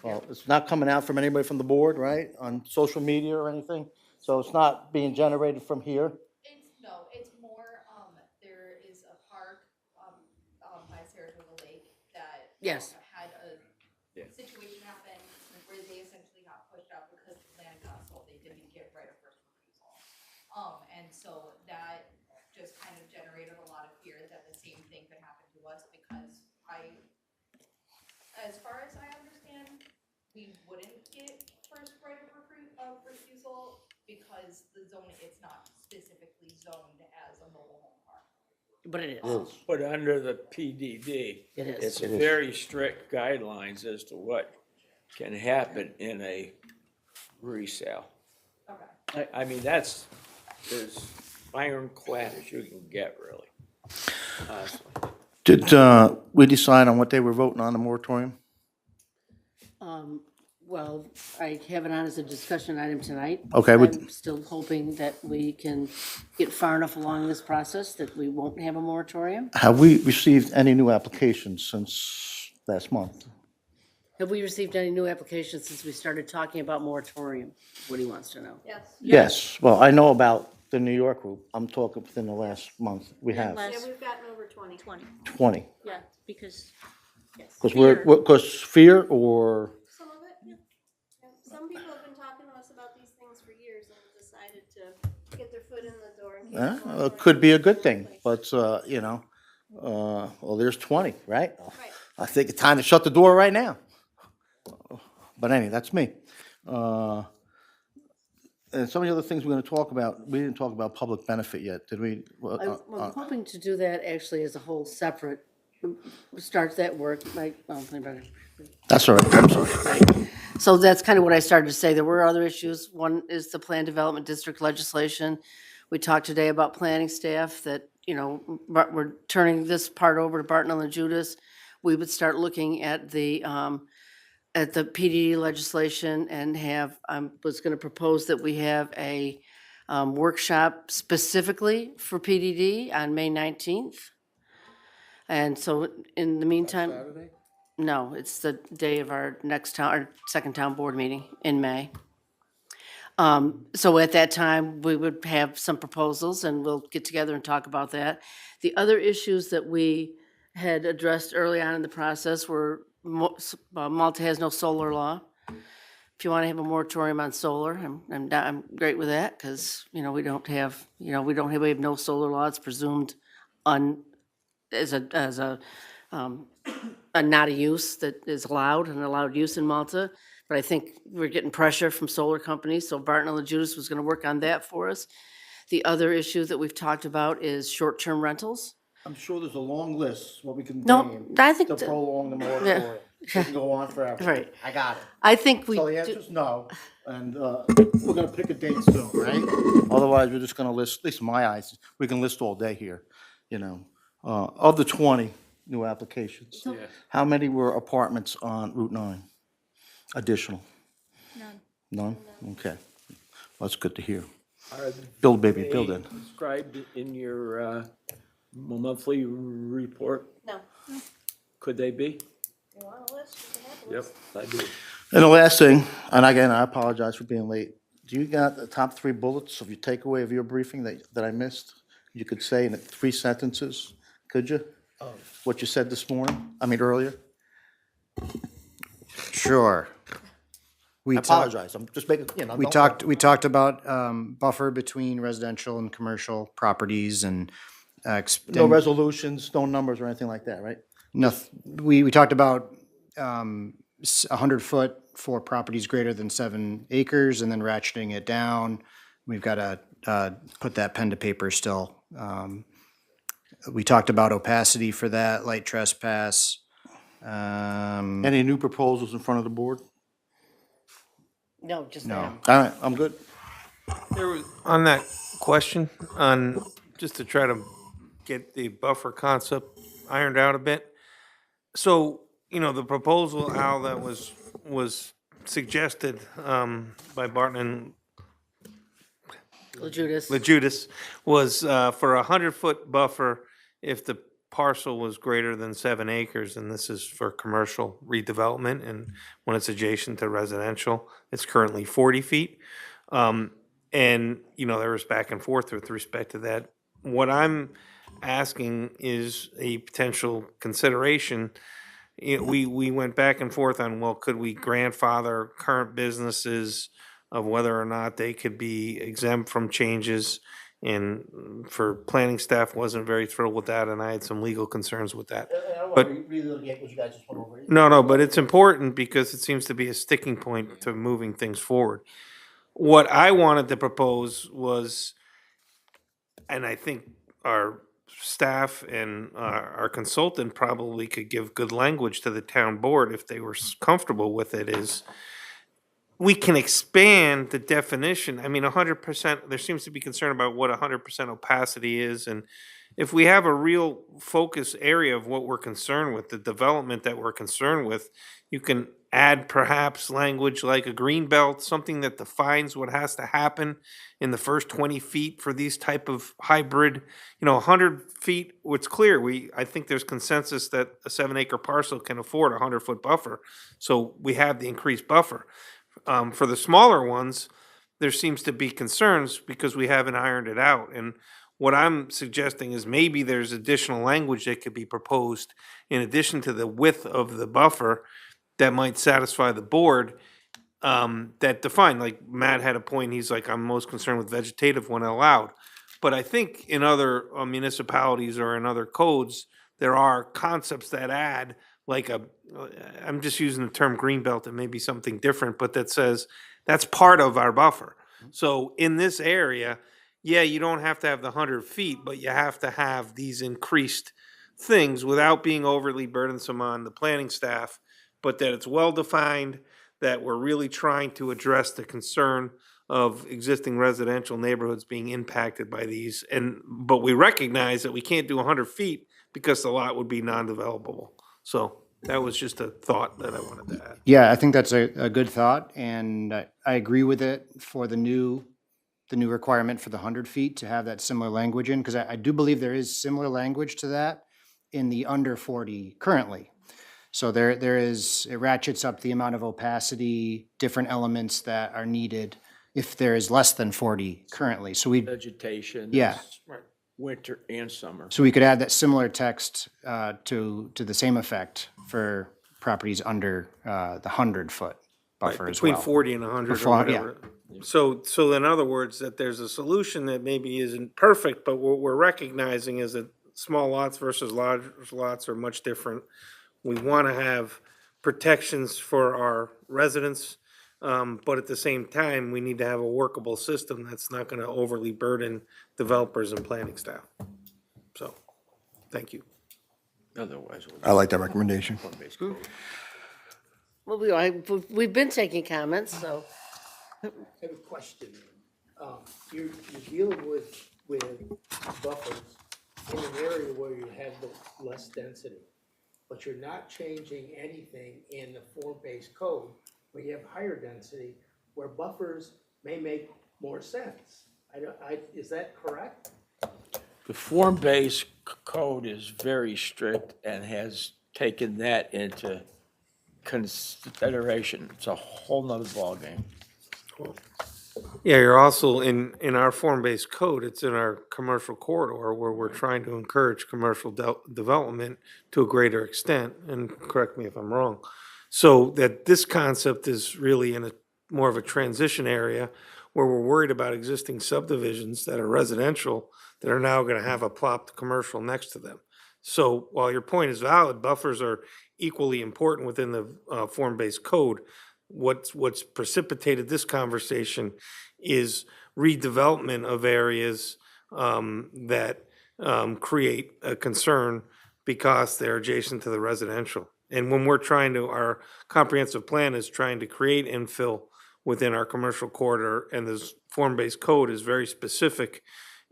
Well, it's not coming out from anybody from the board, right, on social media or anything? So it's not being generated from here? It's more, there is a park, by Saratoga Lake that. Yes. Had a situation happen where they essentially got pushed out because the land got sold, they didn't get right of first refusal. And so that just kind of generated a lot of fear that the same thing could happen to us, because as far as I understand, we wouldn't get first right of refusal because the zone, it's not specifically zoned as a mobile home park. But it is. But under the PDD, It is. it's very strict guidelines as to what can happen in a resale. Okay. I mean, that's as ironclad as you can get, really. Honestly. Did we decide on what they were voting on, the moratorium? Well, I have it on as a discussion item tonight. Okay, I'm still hoping that we can get far enough along this process that we won't have a moratorium. Have we received any new applications since last month? Have we received any new applications since we started talking about moratorium? What he wants to know. Yes. Yes, well, I know about the New York group. I'm talking within the last month. We have Yeah, we've gotten over 20. 20. Yeah, because Because because fear or, Some of it, yeah. Some people have been talking to us about these things for years and have decided to get their foot in the door and get. it could be a good thing, but, well, there's 20, right? Right. I think it's time to shut the door right now. But anyway, that's me. And some of the other things we're gonna talk about, we didn't talk about public benefit yet, did we? Well, I'm hoping to do that actually as a whole separate, start that work, That's all right, I'm sorry. So that's kind of what I started to say. There were other issues. One is the Plan Development District legislation. We talked today about planning staff that, we're turning this part over to Bartonell and Judas. We would start looking at the PDD legislation and was going to propose that we have a workshop specifically for PDD on May 19th. And so in the meantime. Saturday? No, it's the day of our second town board meeting in May. So at that time, we would have some proposals and we'll get together and talk about that. The other issues that we had addressed early on in the process were Malta has no solar law. If you want to have a moratorium on solar, I'm great with that because, we have no solar law. It's presumed as a not a use that is allowed, an allowed use in Malta. But I think we're getting pressure from solar companies, so Bartonell and Judas was going to work on that for us. The other issue that we've talked about is short-term rentals. I'm sure there's a long list, what we can No, name I think to that- prolong the moratorium. It can go on forever. Right. I got it. I think we, So the answer is no, and we're gonna pick a date soon, right? Otherwise, we're just gonna list, at least in my eyes, we can list all day here, Of the 20 new applications, how many were apartments on Route 9? Additional? None. None? Okay. That's good to hear. Are Build, baby, build it. they described in your monthly report? No. Could they be? You want a list? You can have a Yep, list. I do. And the last thing, and again, I apologize for being late. Do you got the top 3 bullets of your takeaway of your briefing that I missed? You could say in 3 sentences, could you? What you said this morning, earlier? Sure. I apologize, I'm just making, We talked about buffer between residential and commercial properties and No resolutions, no numbers or anything like that, right? we talked about 100-foot for properties greater than 7 acres and then ratcheting it down. We've got to put that pen to paper still. We talked about opacity for that, light trespass. Any new proposals in front of the board? no, just No. them. All right, I'm good. There was, on that question, just to try to get the buffer concept ironed out a bit. So, the proposal, Al, that was suggested by Barton and Judas. LeJudas was for a 100-foot buffer if the parcel was greater than 7 acres, and this is for commercial redevelopment, and when it's adjacent to residential, it's currently 40 feet. And, there was back and forth with respect to that. What I'm asking is a potential consideration. We went back and forth on, well, could we grandfather current businesses of whether or not they could be exempt from changes? And for planning staff wasn't very thrilled with that, and I had some legal concerns with that. But no, but it's important because it seems to be a sticking point to moving things forward. What I wanted to propose was, and I think our staff and our consultant probably could give good language to the town board if they were comfortable with it, is we can expand the definition. 100%, there seems to be concern about what 100% opacity is. And if we have a real focus area of what we're concerned with, the development that we're concerned with, you can add perhaps language like a green belt, something that defines what has to happen in the first 20 feet for these type of hybrid, 100 feet, it's clear. I think there's consensus that a 7-acre parcel can afford a 100-foot buffer. So we have the increased buffer. For the smaller ones, there seems to be concerns because we haven't ironed it out. And what I'm suggesting is maybe there's additional language that could be proposed in addition to the width of the buffer that might satisfy the board, that define, like Matt had a point, he's like, I'm most concerned with vegetative when allowed. But I think in other municipalities or in other codes, there are concepts that add like I'm just using the term greenbelt, it may be something different, but that says that's part of our buffer. So in this area, yeah, you don't have to have the 100 feet, but you have to have these increased things without being overly burdensome on the planning staff, but that it's well-defined, that we're really trying to address the concern of existing residential neighborhoods being impacted by these. But we recognize that we can't do 100 feet because the lot would be non-developable. So that was just a thought that I wanted to add. Yeah, I think that's a good thought, and I agree with it for the new requirement for the 100 feet to have that similar language in, because I do believe there is similar language to that in the under 40 currently. So there is, it ratchets up the amount of opacity, different elements that are needed if there is less than 40 currently. So we, Vegetation. Yeah. Right. Winter and summer. so we could add that similar text to the same effect for properties under the 100-foot buffer as well. Between 40 and 100 or Before- yeah. whatever. So in other words, that there's a solution that maybe isn't perfect, but what we're recognizing is that small lots versus large lots are much different. We want to have protections for our residents, but at the same time, we need to have a workable system that's not going to overly burden developers and planning staff. So, thank you. Otherwise. I like that recommendation. Well, we've been taking comments, so. I have a question. You're dealing with buffers in an area where you have the less density, but you're not changing anything in the form-based code where you have higher density, where buffers may make more sense. Is that correct? The form-based code is very strict and has taken that into consideration. It's a whole nother ballgame. Yeah, you're also in our form-based code, it's in our commercial corridor where we're trying to encourage commercial development to a greater extent, and correct me if I'm wrong. So that this concept is really in a more of a transition area where we're worried about existing subdivisions that are residential that are now gonna have a plopped commercial next to them. So while your point is valid, buffers are equally important within the form-based code. What's precipitated this conversation is redevelopment of areas that create a concern because they're adjacent to the residential. And when we're trying to, our comprehensive plan is trying to create infill within our commercial corridor, and this form-based code is very specific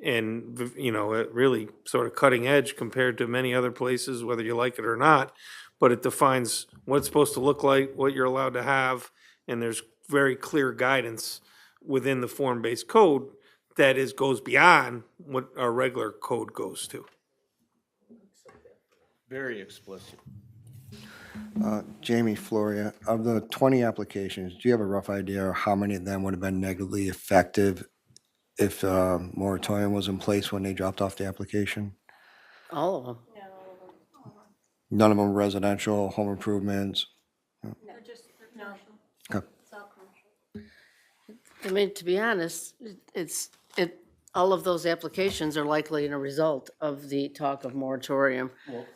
and, you know, really sort of cutting edge compared to many other places, whether you like it or not. But it defines what it's supposed to look like, what you're allowed to have, and there's very clear guidance within the form-based code that goes beyond what our regular code goes to. Very explicit. Jamie, Floria, of the 20 applications, do you have a rough idea of how many of them would have been negatively effective if moratorium was in place when they dropped off the application? All of them. None of them residential, home improvements? No, Okay. it's all commercial. I mean, to be honest, all of those applications are likely a result of the talk of moratorium.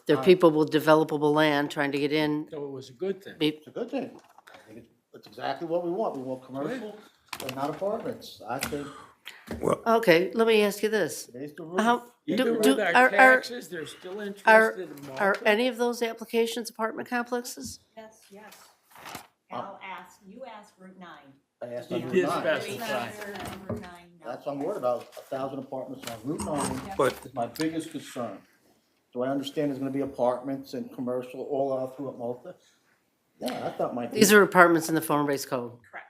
There are people with developable land trying to get in. So it was a good thing. It's a good thing. I think it's exactly what we want. We want commercial and not apartments. I think Okay, let me ask you this. raise the roof. How, Even with our are, taxes, they're still are, interested in are market. any of those applications apartment complexes? Yes, yes. And I'll ask, you asked Route 9. I asked You on Route did 9. specify. Route 9, no. That's what I'm worried about, 1,000 apartments on Route 9. But It's my biggest concern. Do I understand there's gonna be apartments and commercial all out through Malta? Yeah, I thought my. These are apartments in the form-based code. Correct.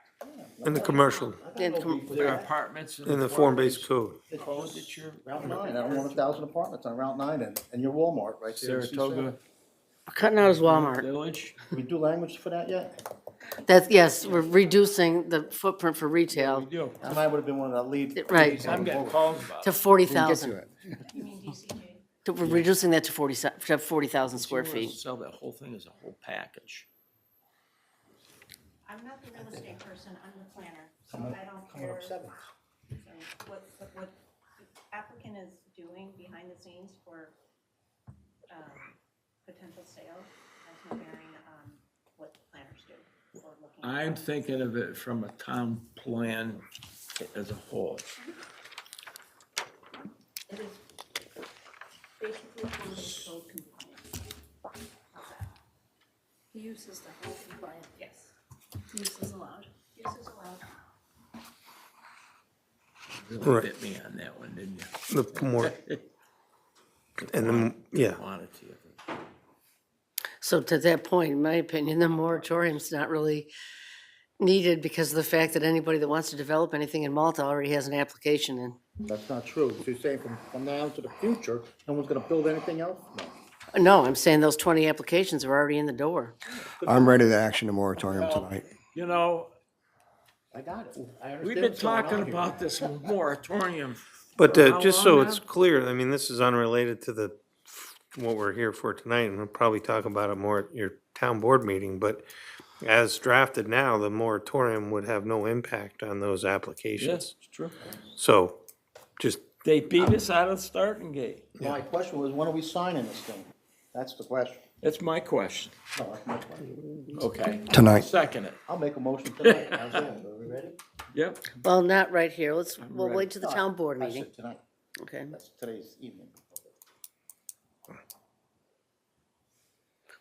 in the commercial, There are apartments in the form-based code. code that you're. Route 9, I don't want 1,000 apartments on Route 9 and your Walmart right there. in Saratoga We're cutting out his Walmart. Village. Did we do language for that yet? That's, yes, we're reducing the footprint for retail We do. Tonight would have been one of the lead. Right. leads on I'm the getting vote. calls about to it. 40,000. You mean DCJ? We're reducing that to 40,000 square You wanna feet. Sell that whole thing as a whole package. I'm not the real estate person, I'm the planner, so I don't care. So what the applicant is doing behind the scenes for potential sale has no bearing on what the planners do or looking. I'm thinking of it from a town plan as a whole. It is basically form-based code compliant. How's that? Use is the whole compliant, yes. Use is allowed. Use is allowed. Really Right. bit me on that one, didn't you? The more, and then, yeah. Quantity of it. So to that point, in my opinion, the moratorium's not really needed because of the fact that anybody that wants to develop anything in Malta already has an application in. That's not true. If you're saying from now to the future, no one's gonna build anything else? No. No, I'm saying those 20 applications are already in the door. I'm ready to action the moratorium tonight. You know, I got it. I understand we've been what's going talking on here. about this moratorium. But for how just so long it's now? clear, I mean, this is unrelated to what we're here for tonight, and we'll probably talk about it more at your town board meeting, but as drafted now, the moratorium would have no impact on those applications. Yes, it's true. So, just, They beat us out of the starting gate. My question was, when are we signing this thing? That's the question. That's my question. No, that's my question. Okay. Tonight. Second it. I'll make a motion tonight. How's that? Are we ready? Yep. Well, not right here. We'll ready. wait to the town board I meeting. said tonight. Okay. That's today's evening.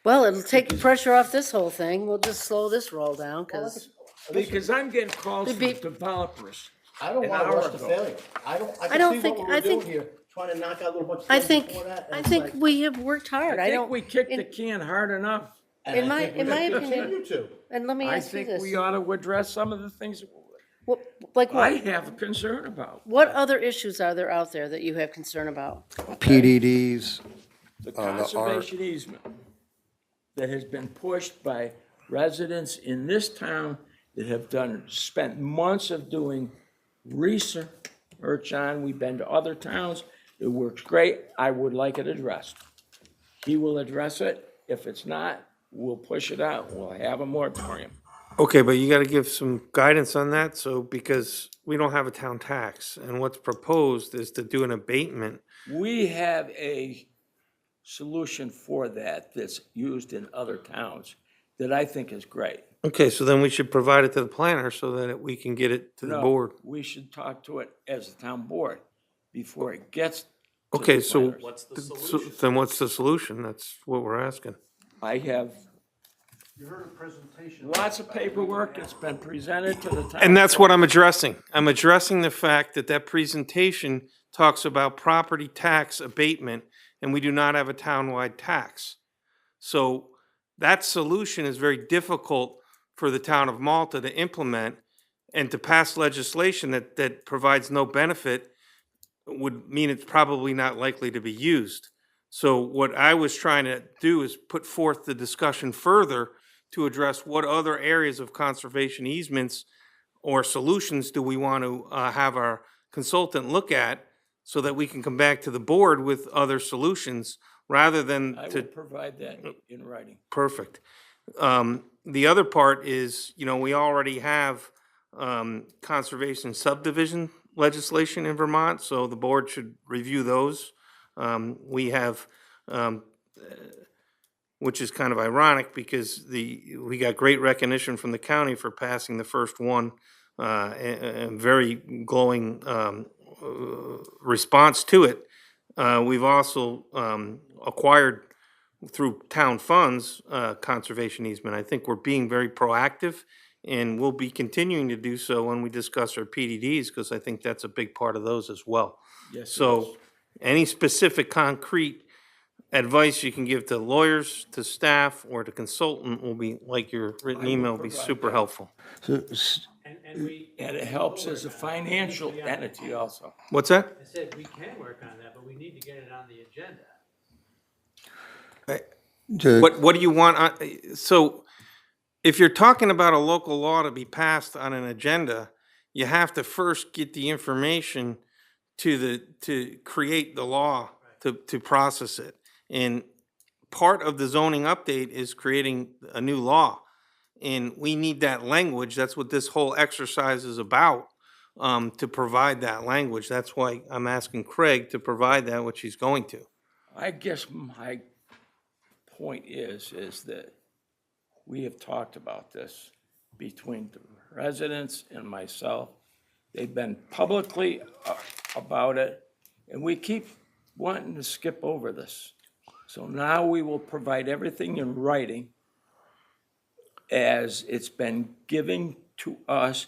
Well, it'll take pressure off this whole thing. We'll just slow this roll down because, Because I'm getting calls It'd from be- developers. I don't An want to hour rush to ago. failure. I don't can see think- what I we're doing think- here, trying to knock out a little bunch of I things think, before that. and I it's think like- we have worked hard. I I think don't, we kicked the in- can hard enough. and in I my- think we're in my gonna opinion- continue to. and let me I ask you think we this. ought to address some of the things What, like I what? have a concern about. What other issues are there out there that you have concern about? PDDs, The the art. conservation easement that has been pushed by residents in this town that have spent months of doing research on. We've been to other towns. It works great. I would like it addressed. He will address it. If it's not, we'll push it out. We'll have a moratorium. okay, but you gotta give some guidance on that, so, because we don't have a town tax, and what's proposed is to do an abatement. We have a solution for that that's used in other towns that I think is great. Okay, so then we should provide it to the planner so that we can get it to the No, board. we should talk to it as a town board before it gets to Okay, the so, planners. What's the so solution? then what's the solution? That's what we're asking. I have You heard a presentation. lots of paperwork that's been presented to the town. And that's what I'm addressing. I'm addressing the fact that that presentation talks about property tax abatement, and we do not have a townwide tax. So that solution is very difficult for the town of Malta to implement, and to pass legislation that provides no benefit would mean it's probably not likely to be used. So what I was trying to do is put forth the discussion further to address what other areas of conservation easements or solutions do we want to have our consultant look at so that we can come back to the board with other solutions rather than I to. will provide that in writing. Perfect. The other part is, we already have conservation subdivision legislation in Vermont, so the board should review those. We have, which is kind of ironic because we got great recognition from the county for passing the first one, and very glowing response to it. We've also acquired through town funds, conservation easement. I think we're being very proactive, and we'll be continuing to do so when we discuss our PDDs, because I think that's a big part of those as well. Yes, it is. So, any specific concrete advice you can give to lawyers, to staff, or to consultant will be, like your written I will email, will be provide super that. helpful. And it helps as a financial entity also. What's that? I said, we can work on that, but we need to get it on the agenda. What do you want, so if you're talking about a local law to be passed on an agenda, you have to first get the information to create the law, to process it. And part of the zoning update is creating a new law. And we need that language, that's what this whole exercise is about, to provide that language. That's why I'm asking Craig to provide that, which he's going to. I guess my point is that we have talked about this between the residents and myself, They've been publicly about it, and we keep wanting to skip over this. So now we will provide everything in writing as it's been given to us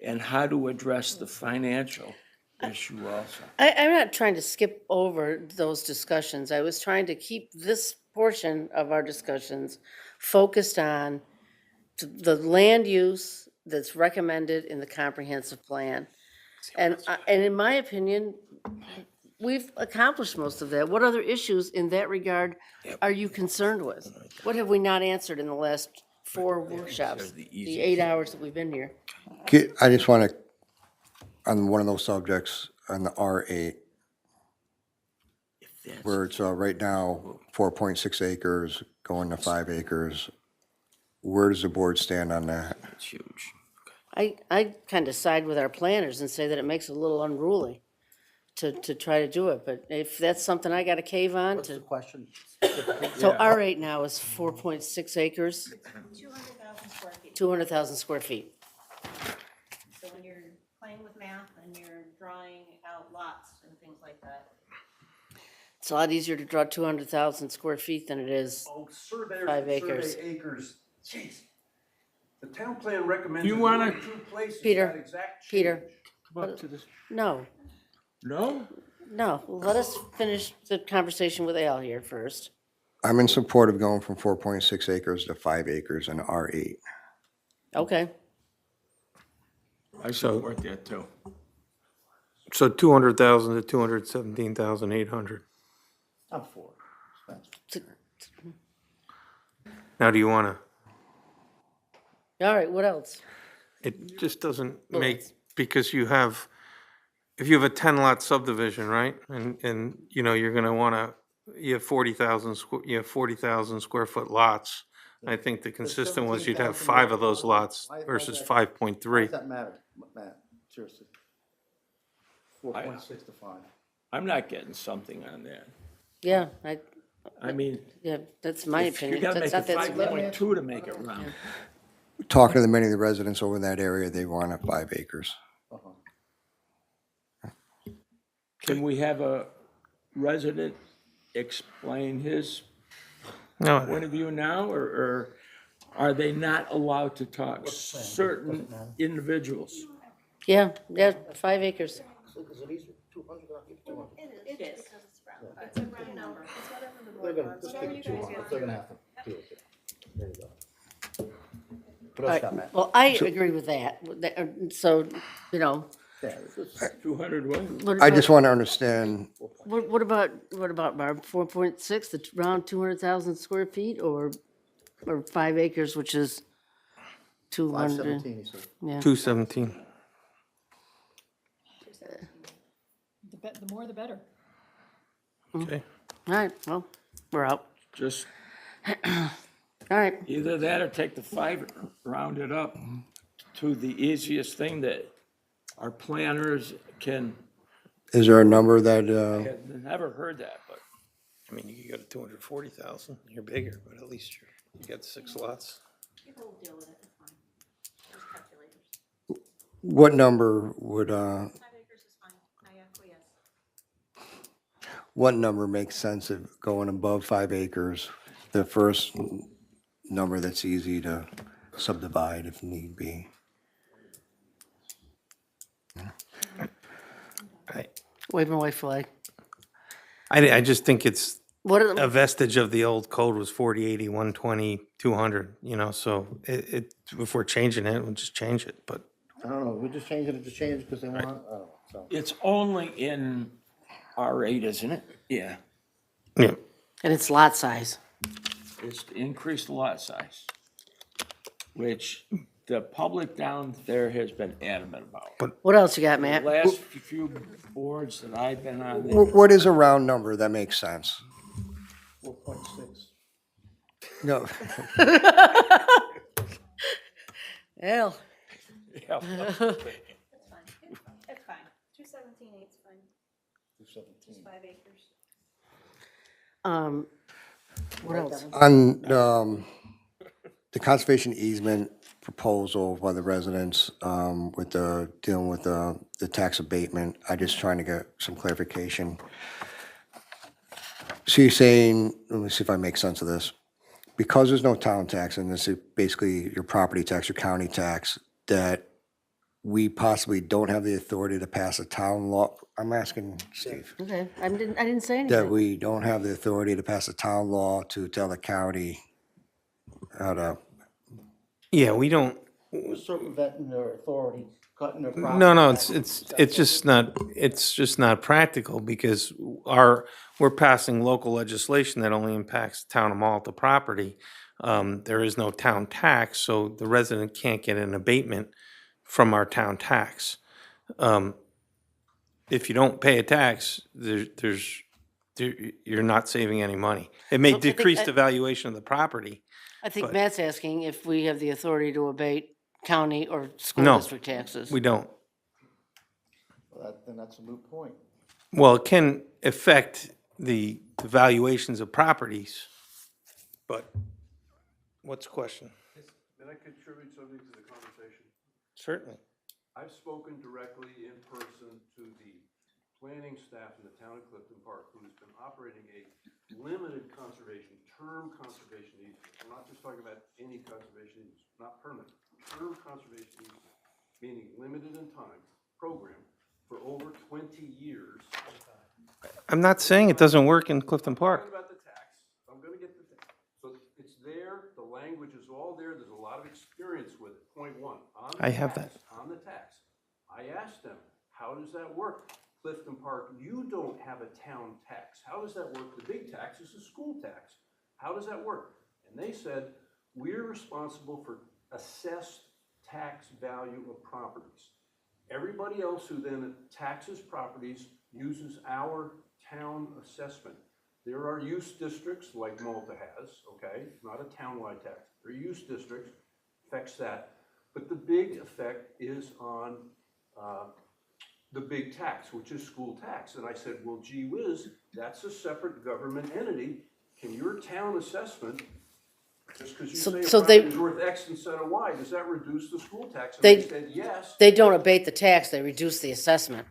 and how to address the financial issue also. I'm not trying to skip over those discussions. I was trying to keep this portion of our discussions focused on the land use that's recommended in the comprehensive plan. And in my opinion, we've accomplished most of that. What other issues in that regard are you concerned with? What have we not answered in the last 4 workshops, the 8 hours that we've been here? I just want to, on one of those subjects, on the R8, where it's right now 4.6 acres going to 5 acres, where does the board stand on that? It's huge. I kind of side with our planners and say that it makes it a little unruly to try to do it, but if that's something I got to cave on What's the to. question? So R8 now is 4.6 acres, 200,000 square feet. 200,000 square feet. So when you're playing with math and you're drawing out lots and things like that. It's a lot easier to draw 200,000 square feet than it is. Oh, surveyors 5 and acres. survey acres, jeez. The town plan recommends. You that wanna- only 2 places Peter, that exact Peter. change. Come up to this. No, No? no, let us finish the conversation with Al here first. I'm in support of going from 4.6 acres to 5 acres in R8. Okay, I support that too. So 200,000 to 217,800. I'm for it. Spencer. Now, do you want to? all right, what else? It just doesn't Well, make, it's- because you have, if you have a 10-lot subdivision, right? And, you know, you're going to want to, you have 40,000 square foot lots. I think the consistent was you'd have 5 of those lots versus Why 5.3. does that matter, Matt? Seriously. 4.6 to 5. I'm not getting something on that. Yeah, I mean, yeah, that's my you opinion. gotta That's make it not that significant. 5.2 to make it round. Talking to many of the residents over in that area, they want 5 acres. Can we have a resident explain his No, point of view now, or are they not allowed to talk? Certain individuals? Yeah, 5 acres. It is. It's a round number. It's whatever the They're board gonna, wants. just Whatever keep you it guys 200, want. they're gonna have to do it. There you go. What All else right, got, Matt? well, I agree with that. So, you know, Yeah, it's- 200 what? what I about- just want to understand, What about, Barb, 4.6, the round 200,000 square feet, or 5 acres, which is 200? 517, he said. Yeah, 217. The more the better. Okay. all right, well, we're out. Just All right, either that or take the 5, round it up to the easiest thing that our planners can, is there a number that, I've never heard that, but I mean, you could go to 240,000, you're bigger, but at least you got 6 lots. People will deal with it, it's fine. Just calculators. what number would, 5 acres is fine, I acquiesce. what number makes sense of going above 5 acres? The first number that's easy to subdivide if need be. wave my white flag. I just think it's What are a the, vestige of the old code was 40, 80, 120, 200, you know, so if we're changing it, we'll just change it, but. I don't know, we're just changing it to change because they want, I don't know, so. it's only in R8, isn't it? Yeah, Yeah. and it's lot size. it's to increase the lot size, which the public down there has been adamant about. What else you got, The Matt? last few boards that I've been on, What is a round number that makes sense? 4.6. No, Al, yeah, It's fine. It's fine. 217.8's fine. 217. 5 acres. what else? on the conservation easement proposal by the residents with dealing with the tax abatement. I'm just trying to get some clarification. So you're saying, let me see if I make sense of this. Because there's no town tax, and this is basically your property tax, your county tax, that we possibly don't have the authority to pass a town law? I'm asking Steve. Okay, I didn't say That anything. we don't have the authority to pass a town law to tell the county how to, Yeah, we don't, Circumventing their authority, cutting their property. no, tax. it's just not practical because we're passing local legislation that only impacts town of Malta property. There is no town tax, so the resident can't get an abatement from our town tax. If you don't pay a tax, you're not saving any money. It may So I think decrease that- the valuation of the property. I think but- Matt's asking if we have the authority to abate county or school No, district taxes. We don't. Well, then that's a moot point. Well, it can affect the valuations of properties, but what's the question? Can I contribute something to the conversation? Certainly. I've spoken directly in person to the planning staff in the town of Clifton Park, who has been operating a limited conservation, term conservation easement. I'm not just talking about any conservation easement, not permanent, term conservation easement, meaning limited in time, program for over 20 years. I'm not saying it doesn't work in Clifton Park. Talking about the tax, I'm gonna get the tax. So it's there, the language is all there, there's a lot of experience with it. Point one, on the I have tax, on the tax. I asked them, how does that work? Clifton Park, you don't have a town tax. How does that work? The big tax is the school tax. How does that work? And they said, we're responsible for assessed tax value of properties. Everybody else who then taxes properties uses our town assessment. There are use districts like Malta has, okay, not a townwide tax. There are use districts, affects that. But the big effect is on the big tax, which is school tax. And I said, well, gee whiz, that's a separate government entity. Can your town assessment, just because you So- say a so they- property is worth X instead of Y, does that reduce the school tax? And They- they said, yes. They don't abate the tax, they reduce the assessment.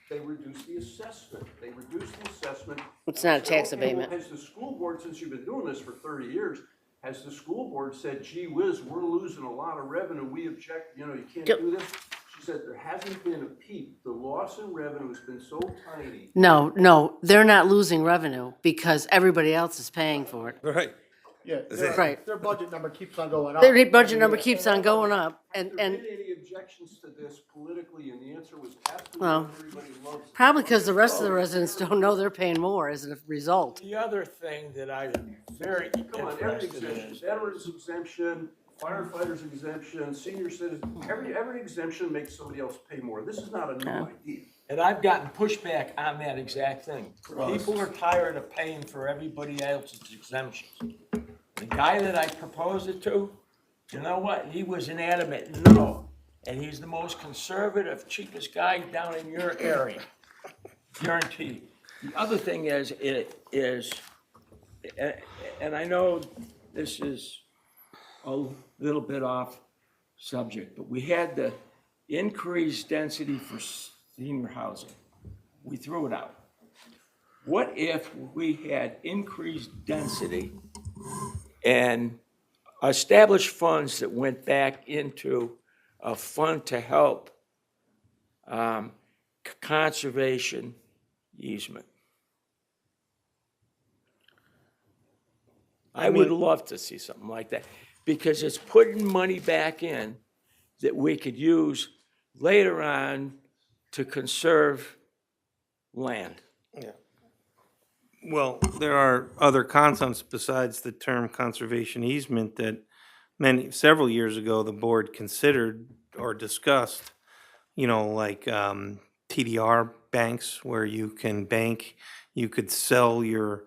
They reduce the assessment. They reduce the assessment. It's not a I said, tax okay, well, abatement. Has the school board, since you've been doing this for 30 years, has the school board said, gee whiz, we're losing a lot of revenue, we object, you can't Yep. do this? She said, there hasn't been a peep. The loss in revenue has been so tiny. No, they're not losing revenue because everybody else is paying for it. Right. Yeah, Right. their budget number keeps on going up. Their budget number keeps on going up, Have and there been any objections to this politically? And the answer was absolutely, Well, everybody loves it. probably because the rest of the residents don't know they're paying more as a result. The other thing that I'm very Come on, every interested in exemption, is, veterans exemption, firefighters exemption, senior citizen, every exemption makes somebody else pay more. This is not a new idea. and I've gotten pushback on that exact thing. People are tired of paying for everybody else's exemptions. The guy that I proposed it to, you know what, he was an adamant no. And he's the most conservative, cheapest guy down in your area, guaranteed. The other thing is, and I know this is a little bit off subject, but we had the increased density for senior housing. We threw it out. What if we had increased density and established funds that went back into a fund to help conservation easement? I would love to see something like that, because it's putting money back in that we could use later on to conserve land. Yeah. Well, there are other concepts besides the term conservation easement that several years ago, the board considered or discussed, like TDR banks where you can bank, you could sell your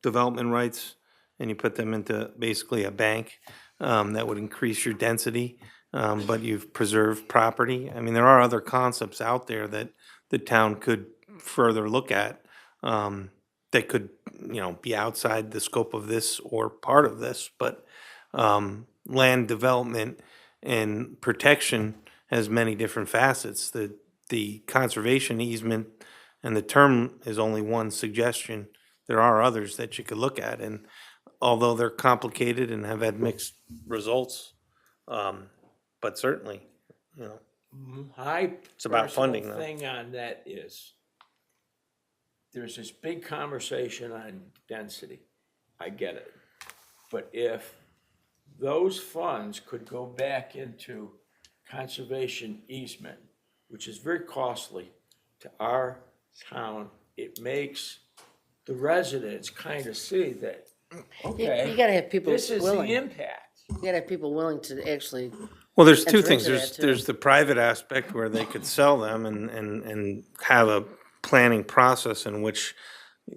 development rights and you put them into basically a bank that would increase your density, but you've preserved property. I mean, there are other concepts out there that the town could further look at that could, be outside the scope of this or part of this, but land development and protection has many different facets. The conservation easement and the term is only one suggestion. There are others that you could look at, and although they're complicated and have had mixed results, but certainly, you know, My It's about funding, personal though. thing on that is, there's this big conversation on density. I get it. But if those funds could go back into conservation easement, which is very costly to our town, it makes the residents kind of see that, okay, You gotta have people this is the willing. impact. You gotta have people willing to actually, well, there's two Enter things. into There's, that, too. there's the private aspect where they could sell them and have a planning process in which,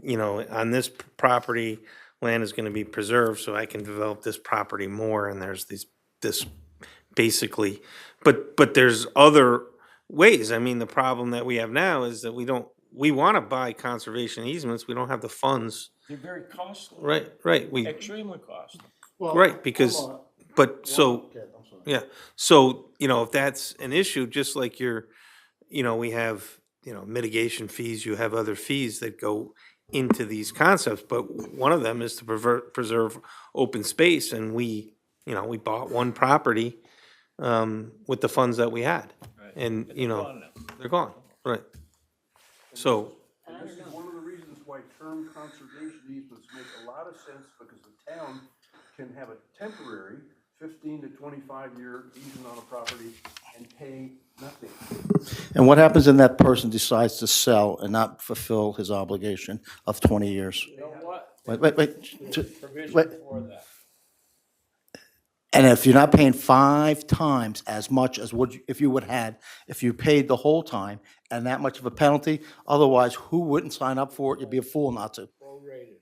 you know, on this property, land is gonna be preserved, so I can develop this property more, and there's this basically, but there's other ways. I mean, the problem that we have now is that we wanna buy conservation easements, we don't have the funds. They're very costly. Right, Extremely costly. right, because, but so, yeah, so, you know, if that's an issue, just like we have, mitigation fees, you have other fees that go into these concepts, but one of them is to preserve open space, and we bought one property, with the funds that we had. And, they're gone, right. So, And this is one of the reasons why term conservation easements make a lot of sense, because the town can have a temporary 15 to 25-year easement on a property and pay nothing. And what happens when that person decides to sell and not fulfill his obligation of 20 years? You know what? Wait. There's provision for that. And if you're not paying 5 times as much as if you paid the whole time and that much of a penalty, otherwise, who wouldn't sign up for it? You'd be a fool not to. Prorated.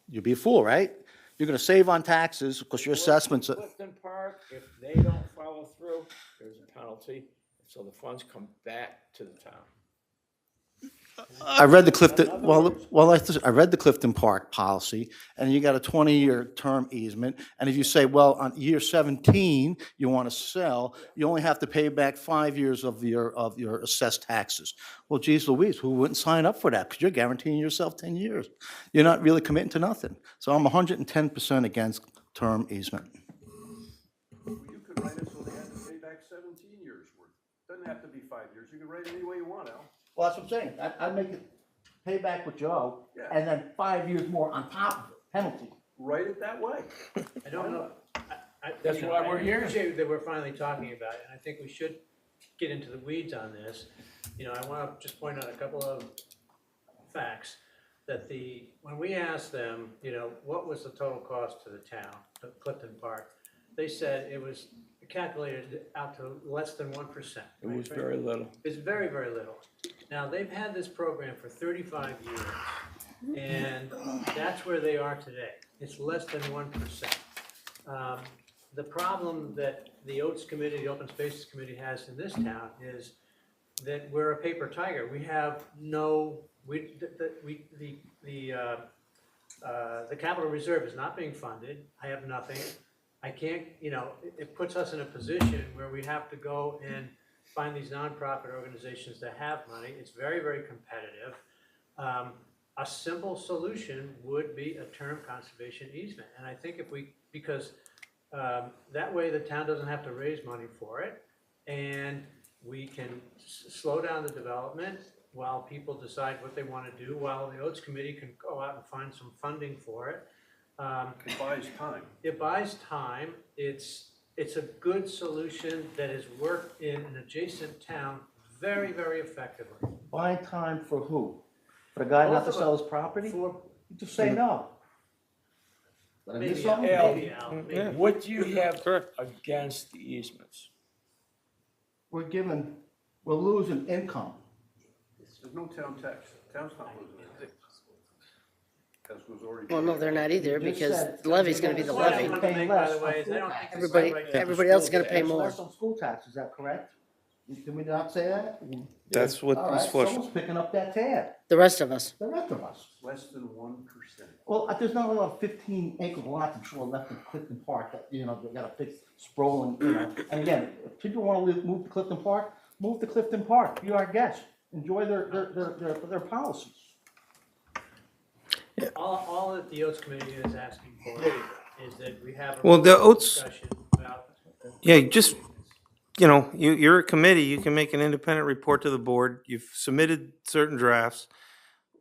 You'd be a fool, right? You're gonna save on taxes because your assessments are. Clifton Park, if they don't follow through, there's a penalty, so the funds come back to the town. I read the Clifton, I read the Clifton Park policy, and you got a 20-year term easement, and if you say, well, on year 17, you want to sell, you only have to pay back 5 years of your assessed taxes. Well, geez Louise, who wouldn't sign up for that? Because you're guaranteeing yourself 10 years. You're not really committing to nothing. So I'm 110% against term easement. You could write it so they had to pay back 17 years worth. Doesn't have to be 5 years. You can write it any way you want, Al. Well, that's what I'm saying. I'd make it pay back with Joe, Yeah. and then 5 years more on top of it, penalty. Write it that way. I don't know. That's why we're here. I appreciate that we're finally talking about it, and I think we should get into the weeds on this. I want to just point out a couple of facts, that when we asked them, what was the total cost to the town, to Clifton Park, they said it was calculated out to less than 1%. It was very little. It's very, very little. Now, they've had this program for 35 years, and that's where they are today. It's less than 1%. The problem that the Oats Committee, the Open Spaces Committee has in this town is that we're a paper tiger. We have the capital reserve is not being funded. I have nothing. I can't, it puts us in a position where we have to go and find these nonprofit organizations that have money. It's very, very competitive. A simple solution would be a term conservation easement. And I think because that way the town doesn't have to raise money for it, and we can slow down the development while people decide what they want to do, while the Oats Committee can go out and find some funding for it. It buys time. It buys time. It's a good solution that has worked in an adjacent town very, very effectively. Buying time for who? For the guy not to sell his property? For Just say no. Let him do maybe, something. Al, maybe. What do you have against the easements? We're losing income. There's no town tax. Town's not losing anything. Tax was already. well, no, they're not either, You just because said- the levy's gonna be the What I levy. wanted to make, by the way, is I don't think this is Everybody, right. everybody else is gonna pay It's more. less on school tax, is that correct? Can we not say that? That's what All was right, flushed. someone's picking up that tab, The rest of us. the rest of us. Less than 1%. Well, there's not a lot of 15-acre lots, I'm sure, left in Clifton Park that, you know, they gotta fix sprawling, you know. And again, if people wanna move to Clifton Park, move to Clifton Park, be our guest, enjoy their policies. All that the Oates Committee is asking for is that we have a Well, the Oates- discussion about. Yeah, just, you know, you're a committee, you can make an independent report to the board, you've submitted certain drafts.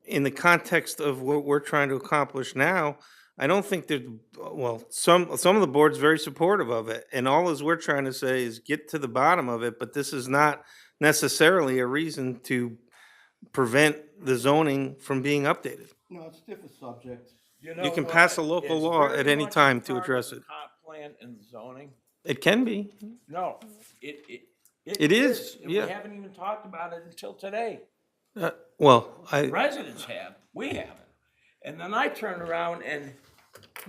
In the context of what we're trying to accomplish now, I don't think that, well, some of the board's very supportive of it, and all is we're trying to say is get to the bottom of it, but this is not necessarily a reason to prevent the zoning from being updated. No, it's a different subject. You can pass a local law at any time to address it. Comp plan and zoning? It can be. No, it It is, and yeah. We haven't even talked about it until today. Well, Residents have, we haven't. And then I turned around and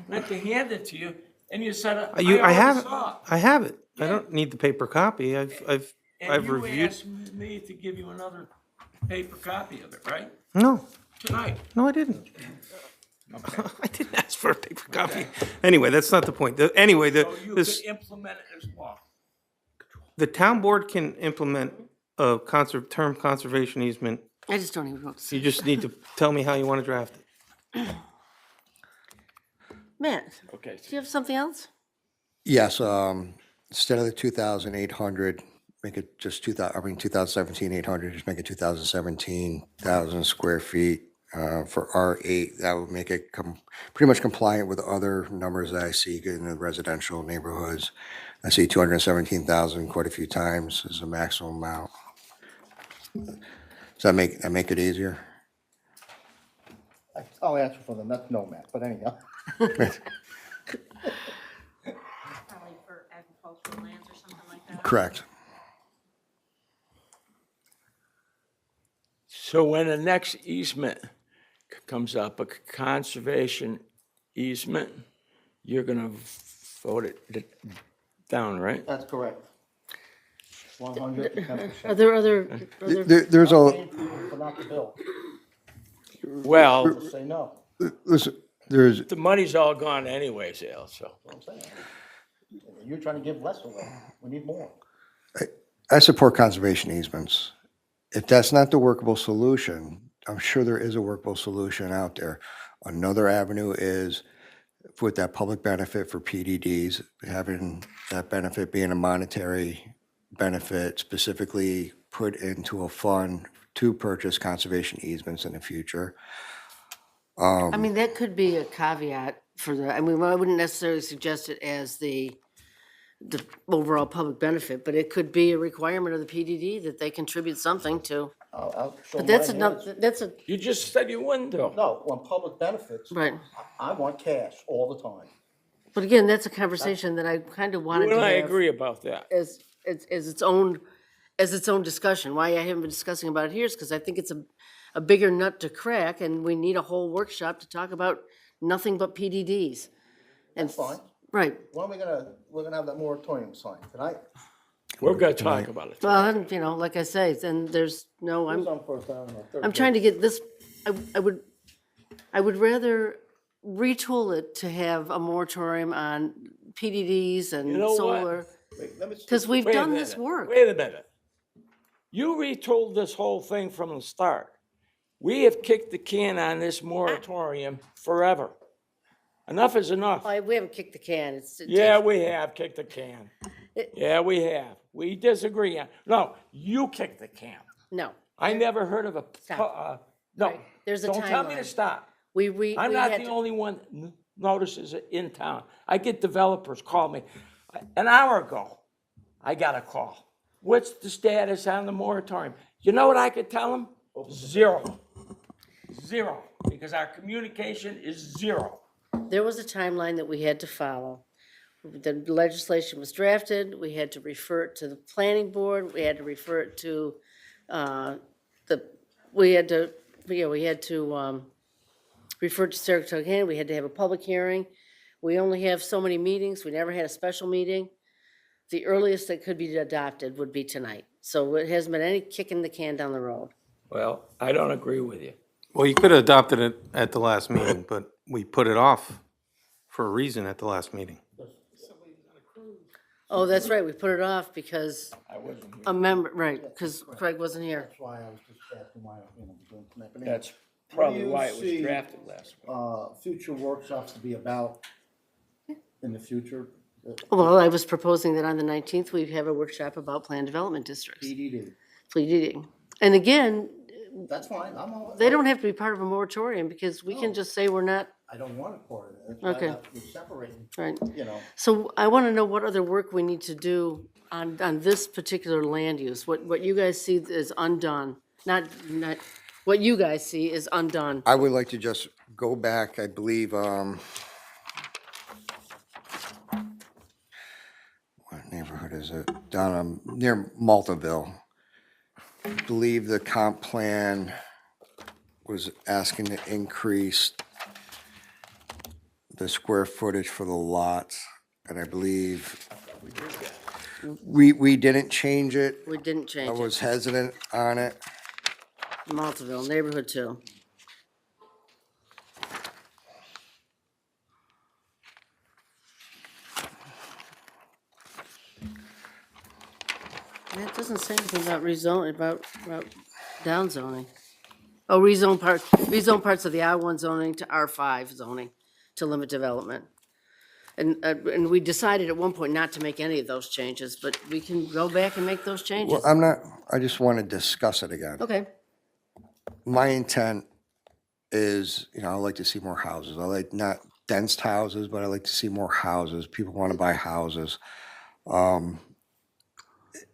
went to hand it to you, and you said, I I have already it. saw it. I have it. I don't need the paper copy. I've And you reviewed. asked me to give you another paper copy of it, right? No, Tonight. no, I didn't. I didn't ask for a paper copy. Anyway, that's not the point. Anyway, So you this, could implement it as law. the town board can implement a term conservation easement. I just don't even know what to say. You just need to tell me how you want to draft it. Matt, Okay. do you have something else? Yes, instead of the 2,800, make it just 2017 800, just make it 2017,000 square feet for R8. That would make it pretty much compliant with other numbers that I see in the residential neighborhoods. I see 217,000 quite a few times as a maximum amount. Does that make it easier? I'll answer for them, that's no, Matt, but anyhow. Probably for agricultural lands or something like that. Correct. So when the next easement comes up, a conservation easement, you're gonna vote it down, right? That's correct. 110%. Are there other, There's a, But not the bill. Well, Just say no, listen, there's, the money's all gone anyways, Al, so. that's what I'm saying. You're trying to give less away, we need more. I support conservation easements. If that's not the workable solution, I'm sure there is a workable solution out there. Another avenue is with that public benefit for PDDs, having that benefit being a monetary benefit specifically put into a fund to purchase conservation easements in the future. I mean, that could be a caveat for the, I mean, I wouldn't necessarily suggest it as the overall public benefit, but it could be a requirement of the PDD that they contribute something to. I'll show But that's mine enough, is- that's a, You just said you wouldn't, though. No, on public benefits, right. I want cash all the time. But again, that's a conversation that I kind of wanted You to and I have agree about that. as its own discussion. Why I haven't been discussing about it here is because I think it's a bigger nut to crack, and we need a whole workshop to talk about nothing but PDDs. And That's fine. Right. When are we're gonna have that moratorium signed tonight? We're gonna talk about it. Well, and, you know, like I say, then there's no, Who's on first, I don't know, third? I'm trying to get this, I would rather retool it to have a moratorium on PDDs and You know what? solar. Wait, let me see. Because we've Wait a done this minute. work. Wait a minute. You retold this whole thing from the start. We have kicked the can on this moratorium forever. Enough is enough. We haven't kicked the can. Yeah, we have kicked the can. Yeah, we have. We disagree on, no, you kicked the can. No. I never heard of no. Right. There's a Don't tell me timeline. to stop. We I'm not had the to- only one notices it in town. I get developers call me. An hour ago, I got a call. What's the status on the moratorium? You know what I could tell them? Zero. Zero, because our communication is zero. There was a timeline that we had to follow. The legislation was drafted, we had to refer it to the planning board, we had to refer it to, we had to refer it to Saratoga County, we had to have a public hearing. We only have so many meetings, we never had a special meeting. the earliest that could be adopted would be tonight. So it hasn't been any kicking the can down the road. Well, I don't agree with you. Well, you could have adopted it at the last meeting, but we put it off for a reason at the last meeting. Oh, that's right, we put it off because I wasn't here. a member, right, because Craig wasn't here. That's why I was just asking why, we're doing tonight. But That's what probably do you why it was see, drafted last week. Future workshops to be about in the future? Well, I was proposing that on the 19th, we have a workshop about plan development districts, PDD. pleading. And again, That's fine, I'm all. they don't have to be part of a moratorium because we can just say we're not, I don't want it part of it. That's why Okay. we're separating, right? you know. So I want to know what other work we need to do on this particular land use, what you guys see is undone, not, what you guys see is undone. I would like to just go back, I believe, what neighborhood is it? Down near Maltaville. I believe the comp plan was asking to increase the square footage for the lots, and I believe we didn't change it. We didn't I change was it. hesitant on it. Maltaville, neighborhood 2. Yeah, it doesn't say anything about rezone, about downzoning. Oh, rezone parts of the R1 zoning to R5 zoning to limit development. And we decided at one point not to make any of those changes, but we can go back and make those changes. Well, I just want to discuss it again. Okay, My intent is, I like to see more houses. I like not dense houses, but I like to see more houses. People want to buy houses.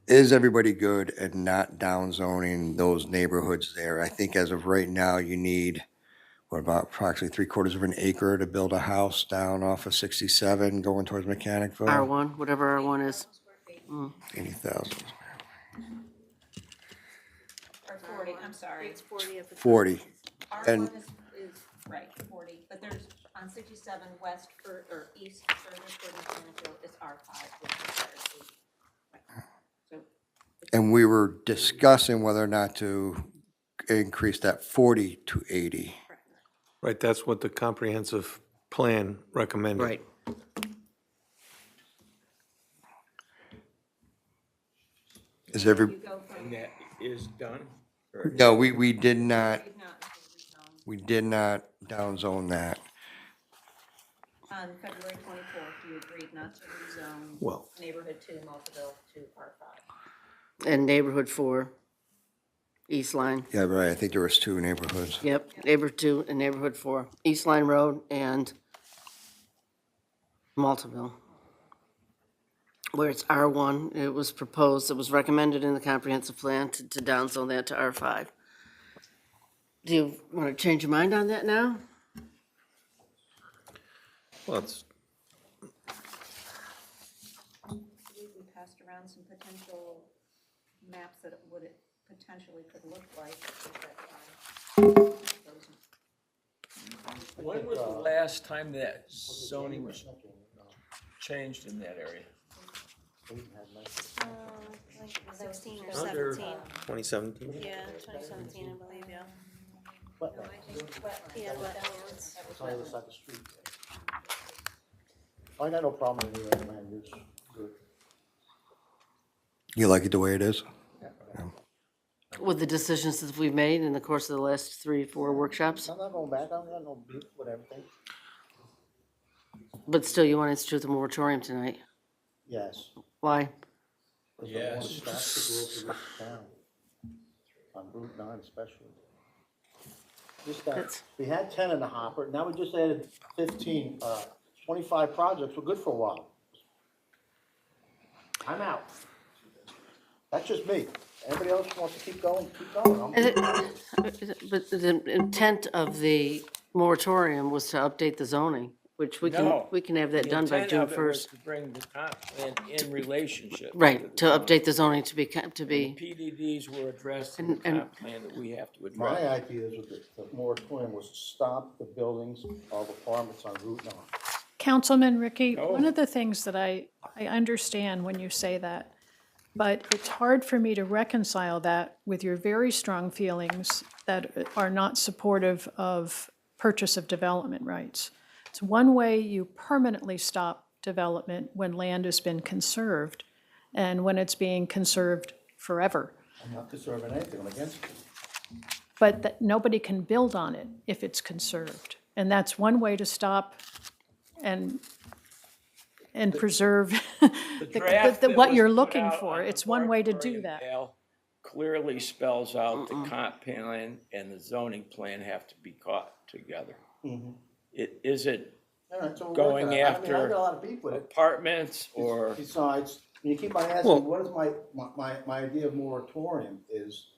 Is everybody good at not downzoning those neighborhoods there? I think as of right now, you need, what, about approximately 3/4 of an acre to build a house down off of 67 going towards Mechanicville? R1, whatever R1 is. 80,000. Or 40, I'm sorry. It's 40 of the. 40. And R1 is, right, 40, but there's, on 67 west or east further toward Mechanicsville is R5, which requires 80. So And we were discussing whether or not to increase that 40 to 80. Right, that's what the comprehensive plan recommended. Right. Is every, you go from, And that is done? Or- no, we did not, did not rezone. we did not downzone that. On February 24th, you agreed not to rezone Well- neighborhood 2, Multiville to R5. And neighborhood 4, East Line. Yeah, right, I think there was 2 neighborhoods. Yep, neighborhood 2 and neighborhood 4, East Line Road and Maltaville. Where it's R1, it was proposed, it was recommended in the comprehensive plan to downzone that to R5. Do you want to change your mind on that now? Well, it's, We passed around some potential maps that what it potentially could look like at that time. When was the last time that zoning was changed in that area? 16 or Under 17. 2017. Yeah, 2017, I believe, yeah. Wetland. Yeah, wetlands. It's on the other side of the street. I got no problem with the land use. Good. You like it the way it is? With the decisions that we've made in the course of the last 3 or 4 workshops, I'm not going back, I don't got no beef with everything. but still you want to institute the moratorium tonight. Yes. Why? Because I want to stop the growth of this town. On Route 9 especially. Just that, That's- we had 10 in the hopper, now we just added 15, 25 projects, we're good for a while. I'm out. That's just me. Anybody else wants to keep going, keep going. I'm- But the intent of the moratorium was to update the zoning, which we No. can have that The done by intent June of it was 1st. to bring the comp plan in relationship. Right, to the update the zoning to be, PDDs were addressed in the And- comp plan that we have to My address. idea is with the moratorium was to stop the buildings of apartments on Route 9. Councilman Ricky, one of the things that I understand when you say that, but it's hard for me to reconcile that with your very strong feelings that are not supportive of purchase of development rights. It's one way you permanently stop development when land has been conserved and when it's being conserved forever. I'm not conserving anything, I'm against it. But that nobody can build on it if it's conserved. And that's one way to stop and preserve draft that what was you're put looking out for. on the It's one way to do moratorium, that. Al, clearly spells out the comp plan and the zoning plan have to be caught together. It isn't All right, so we're going working on it. I mean, I after got a lot of beef with it. apartments or, Besides, when you keep on asking, Well- what is my idea of moratorium is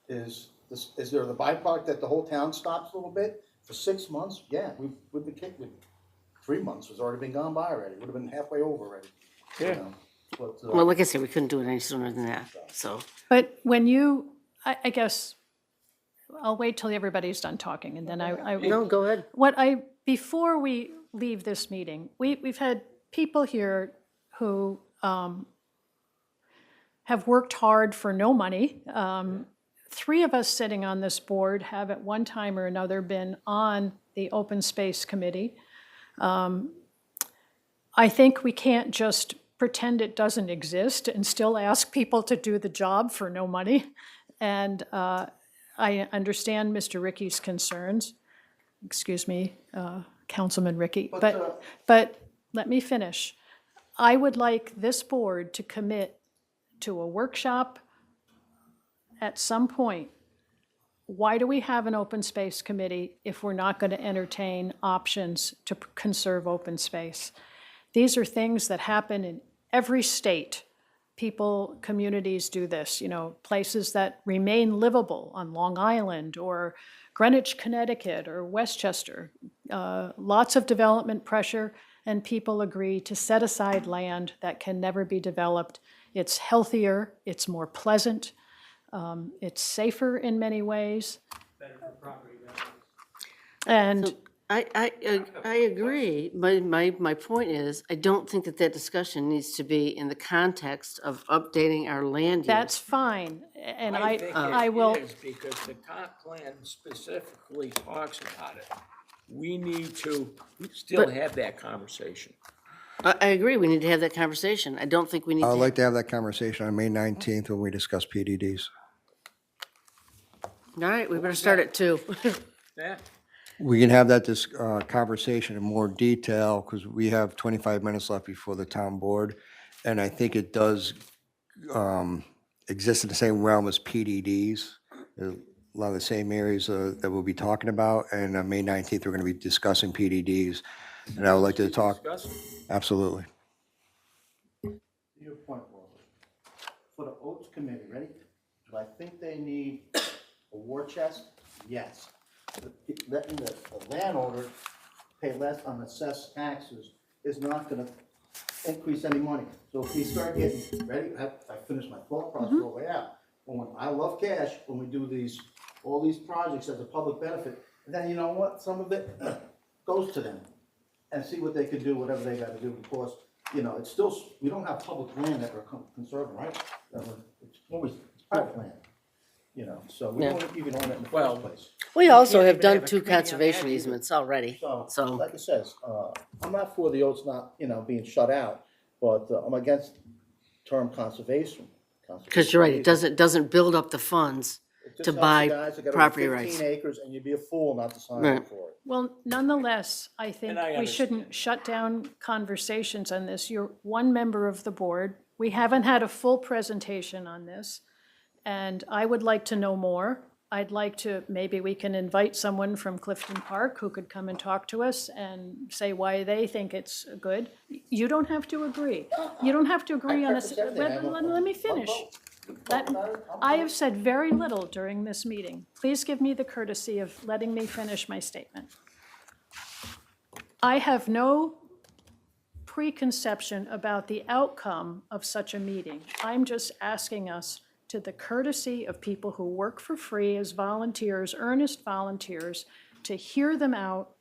there the byproduct that the whole town stops a little bit for 6 months? Yeah, we've been kicked with 3 months, has already been gone by already, would have been halfway over already. you Yeah. know. But, Well, like I said, we couldn't do it any sooner than that, so. But when you, I guess, I'll wait till everybody's done talking and then I. No, go ahead. Before we leave this meeting, we've had people here who have worked hard for no money. 3 of us sitting on this board have at one time or another been on the Open Space Committee. I think we can't just pretend it doesn't exist and still ask people to do the job for no money. And I understand Mr. Ricky's concerns. Excuse me, Councilman Ricky. But let me finish. I would like this board to commit to a workshop at some point. Why do we have an open space committee if we're not going to entertain options to conserve open space? These are things that happen in every state. People, communities do this, places that remain livable on Long Island or Greenwich, Connecticut, or Westchester. Lots of development pressure, and people agree to set aside land that can never be developed. It's healthier, it's more pleasant, it's safer in many ways. Better for property values. And I agree. My point is, I don't think that discussion needs to be in the context of updating our land use. that's fine, and I think I it will. is, because the comp plan specifically talks about it. We need to still But- have that conversation. I agree, we need to have that conversation. I don't think we need I'd to. like to have that conversation on May 19th when we discuss PDDs. All right, we better start at 2. Yeah. We can have that conversation in more detail because we have 25 minutes left before the town board. And I think it does exist in the same realm as PDDs. A lot of the same areas that we'll be talking about. And on May 19th, we're going to be discussing PDDs. And I would like to talk, Discuss it. absolutely. To your point, Walter, for the Oats Committee, ready? Do I think they need a war chest? Yes. Letting the landowner pay less on assessed taxes is not gonna increase any money. So if we start getting, ready, I finished my thought process all the way out. I love cash when we do all these projects as a public benefit, and then you know what, some of it goes to them. And see what they can do, whatever they gotta do, because, it's still, we don't have public land that we're conserving, right? It's always private land, so we Yeah. don't even own it in the Well, first place. We also can't have even done have a 2 committee on conservation that either. easements already, so. Like it says, I'm not for the oats not, being shut out, but I'm against term conservation. Because you're right, it doesn't build up the funds It just to helps buy the guys that got over property rights. 15 acres, and you'd be a fool not to sign Right. up for it. Well, nonetheless, I think And I we shouldn't shut down conversations on this. You're one member of the board. We haven't had a full presentation on this, and I would like to know more. I'd like to, maybe we can invite someone from Clifton Park who could come and talk to us and say why they think it's good. You don't have to agree. You don't have to agree on a, preface everything. I have let me finish. I have said very little during this meeting. Please give me the courtesy of letting me finish my statement. I have no preconception about the outcome of such a meeting. I'm just asking us, to the courtesy of people who work for free as volunteers, earnest volunteers, to hear them out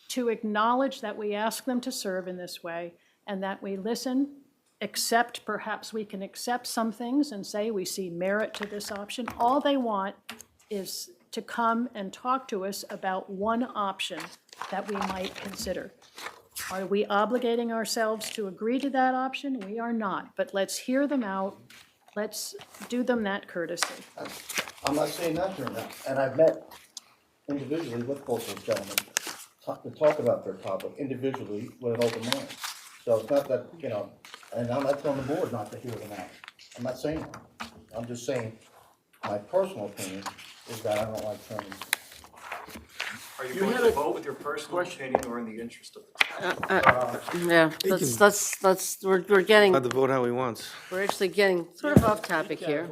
to acknowledge that we ask them to serve in this way and that we listen, accept, perhaps we can accept some things and say we see merit to this option. All they want is to come and talk to us about one option that we might consider. Are we obligating ourselves to agree to that option? We are not, but let's hear them out. Let's do them that courtesy. I'm not saying that you're not, and I've met individually with both those gentlemen to talk about their topic individually with an open mind. So it's not that, you know, and I'm not telling the board not to hear them out. I'm not saying that. I'm just saying, my personal opinion is that I don't like turning. Are you going to vote with your personal opinion or in the interest of the town? Yeah, we're getting, Allowed to vote how he wants. we're actually getting sort of off topic here.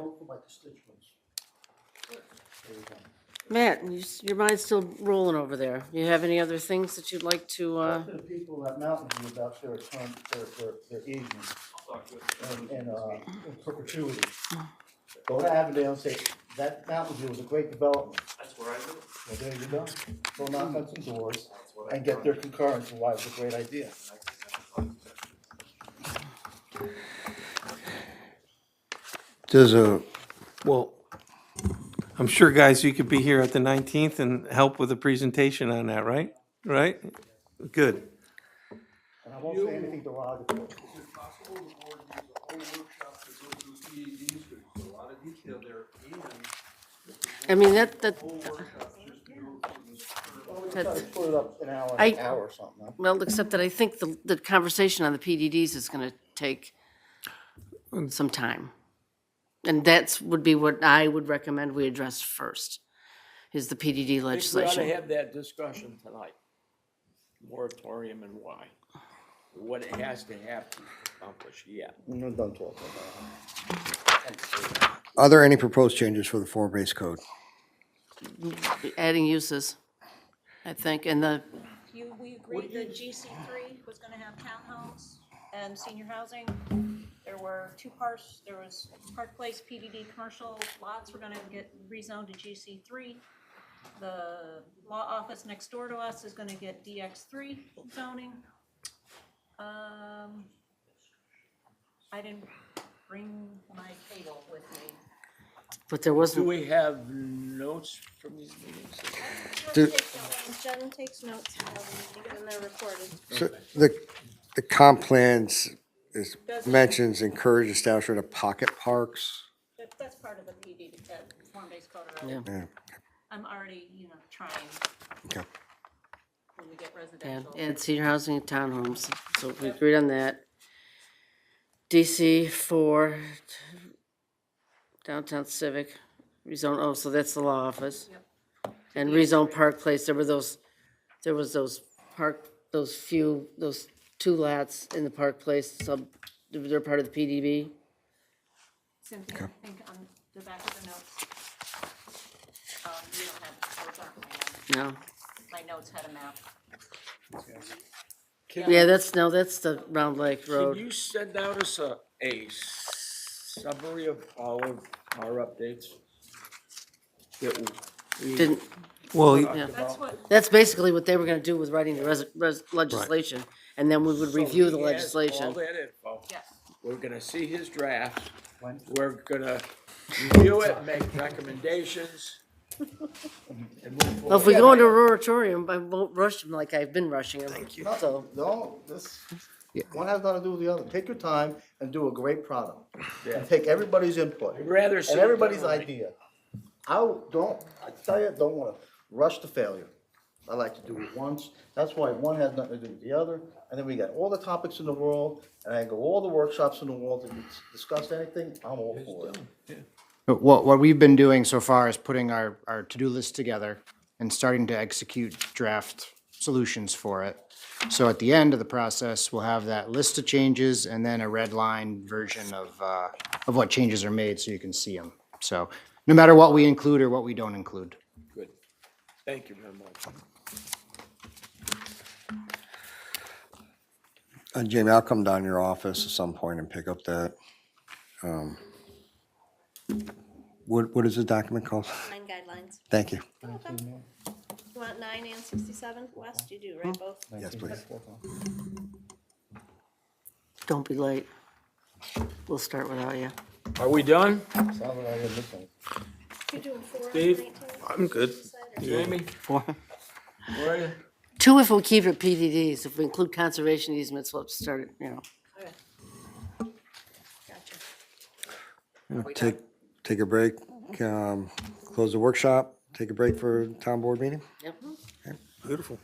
Matt, your mind's still rolling over there. You have any other things that you'd like to, Talk to the people at Mountain View about their term, their easement and in perpetuity. Go to Avondale and say, that Mountain View was a great development. That's where I live. Well, there you go. Go knock on some doors and get their concurrence on why it's a great idea. There's a, Well, I'm sure, guys, you could be here at the 19th and help with a presentation on that, right? Right? Good. And I won't say anything derogatory. Is it possible the board use a whole workshop to go through PEDs, because there's a lot of detail there, and I mean, that, whole workshop just to go through this. Try to put it up an hour, I- an hour or something, huh? well, except that I think the conversation on the PDDs is gonna take some time. And that's, would be what I would recommend we address first, is the PDD I think we ought legislation. to have that discussion tonight. Moratorium and why. What it has to have to accomplish, yeah. I'm not done talking about it. are there any proposed changes for the form-based code? Adding uses, I think, and We agreed that GC3 was gonna have townhomes and senior housing. There were two parts, there was Park Place PDD commercial lots were gonna get rezoned to GC3. The law office next door to us is gonna get DX3 zoning. I didn't bring my table with me. but there Do wasn't, we have notes from these meetings? Do- Jen takes notes, and they're recorded. So the comp plans mentions encourage establishment of pocket parks. That's part of the PDD, form-based code already. yeah, Yeah, I'm already, trying okay. when we get and residential. add senior housing and townhomes, so we agreed on that. DC for downtown civic, rezone, oh, so that's the law office. Yep. And rezone Park Place, there was those two lots in the Park Place, they're part of the PDB. Cynthia, I think on the back of the notes. You don't have, those aren't my notes. No, My notes had a map. yeah, that's the Round Lake Can Road. you send out us a summary of all of our updates? That we Didn't, Well, yeah. That's what, That's basically what they were gonna do with writing the legislation, and then we would review the So he has legislation. all that info. yes. We're gonna see his drafts. We're gonna review it, make recommendations. And move Well, if we forward. go into a moratorium, I won't rush them like I've been rushing them. Thank you. No, no, this, one has nothing to do with the other. Take your time and do a great product. Yeah. And take everybody's input. I'd rather see And it everybody's done right. idea. I tell you, don't wanna rush to failure. I like to do it once. That's why one has nothing to do with the other. And then we got all the topics in the world, and I go all the workshops in the world to discuss anything, I'm all for it. But what we've been doing so far is putting our to-do list together and starting to execute draft solutions for it. So at the end of the process, we'll have that list of changes and then a red line version of what changes are made so you can see them. So no matter what we include or what we don't include. Good. Thank you very much. Jamie, I'll come down to your office at some point and pick up that. What is the document called? Nine guidelines. Thank you. You want 9 and 67 West? You do, right, both? Yes, please. Don't be late. We'll start without you. Are we done? You're doing 4 Steve? 19? I'm good. Jamie? Four. Where are you? Two if we keep it PDDs. If we include conservation easements, we'll have to start it, you know. Gotcha. Take a break, close the workshop, take a break for town board meeting? Yep. Beautiful.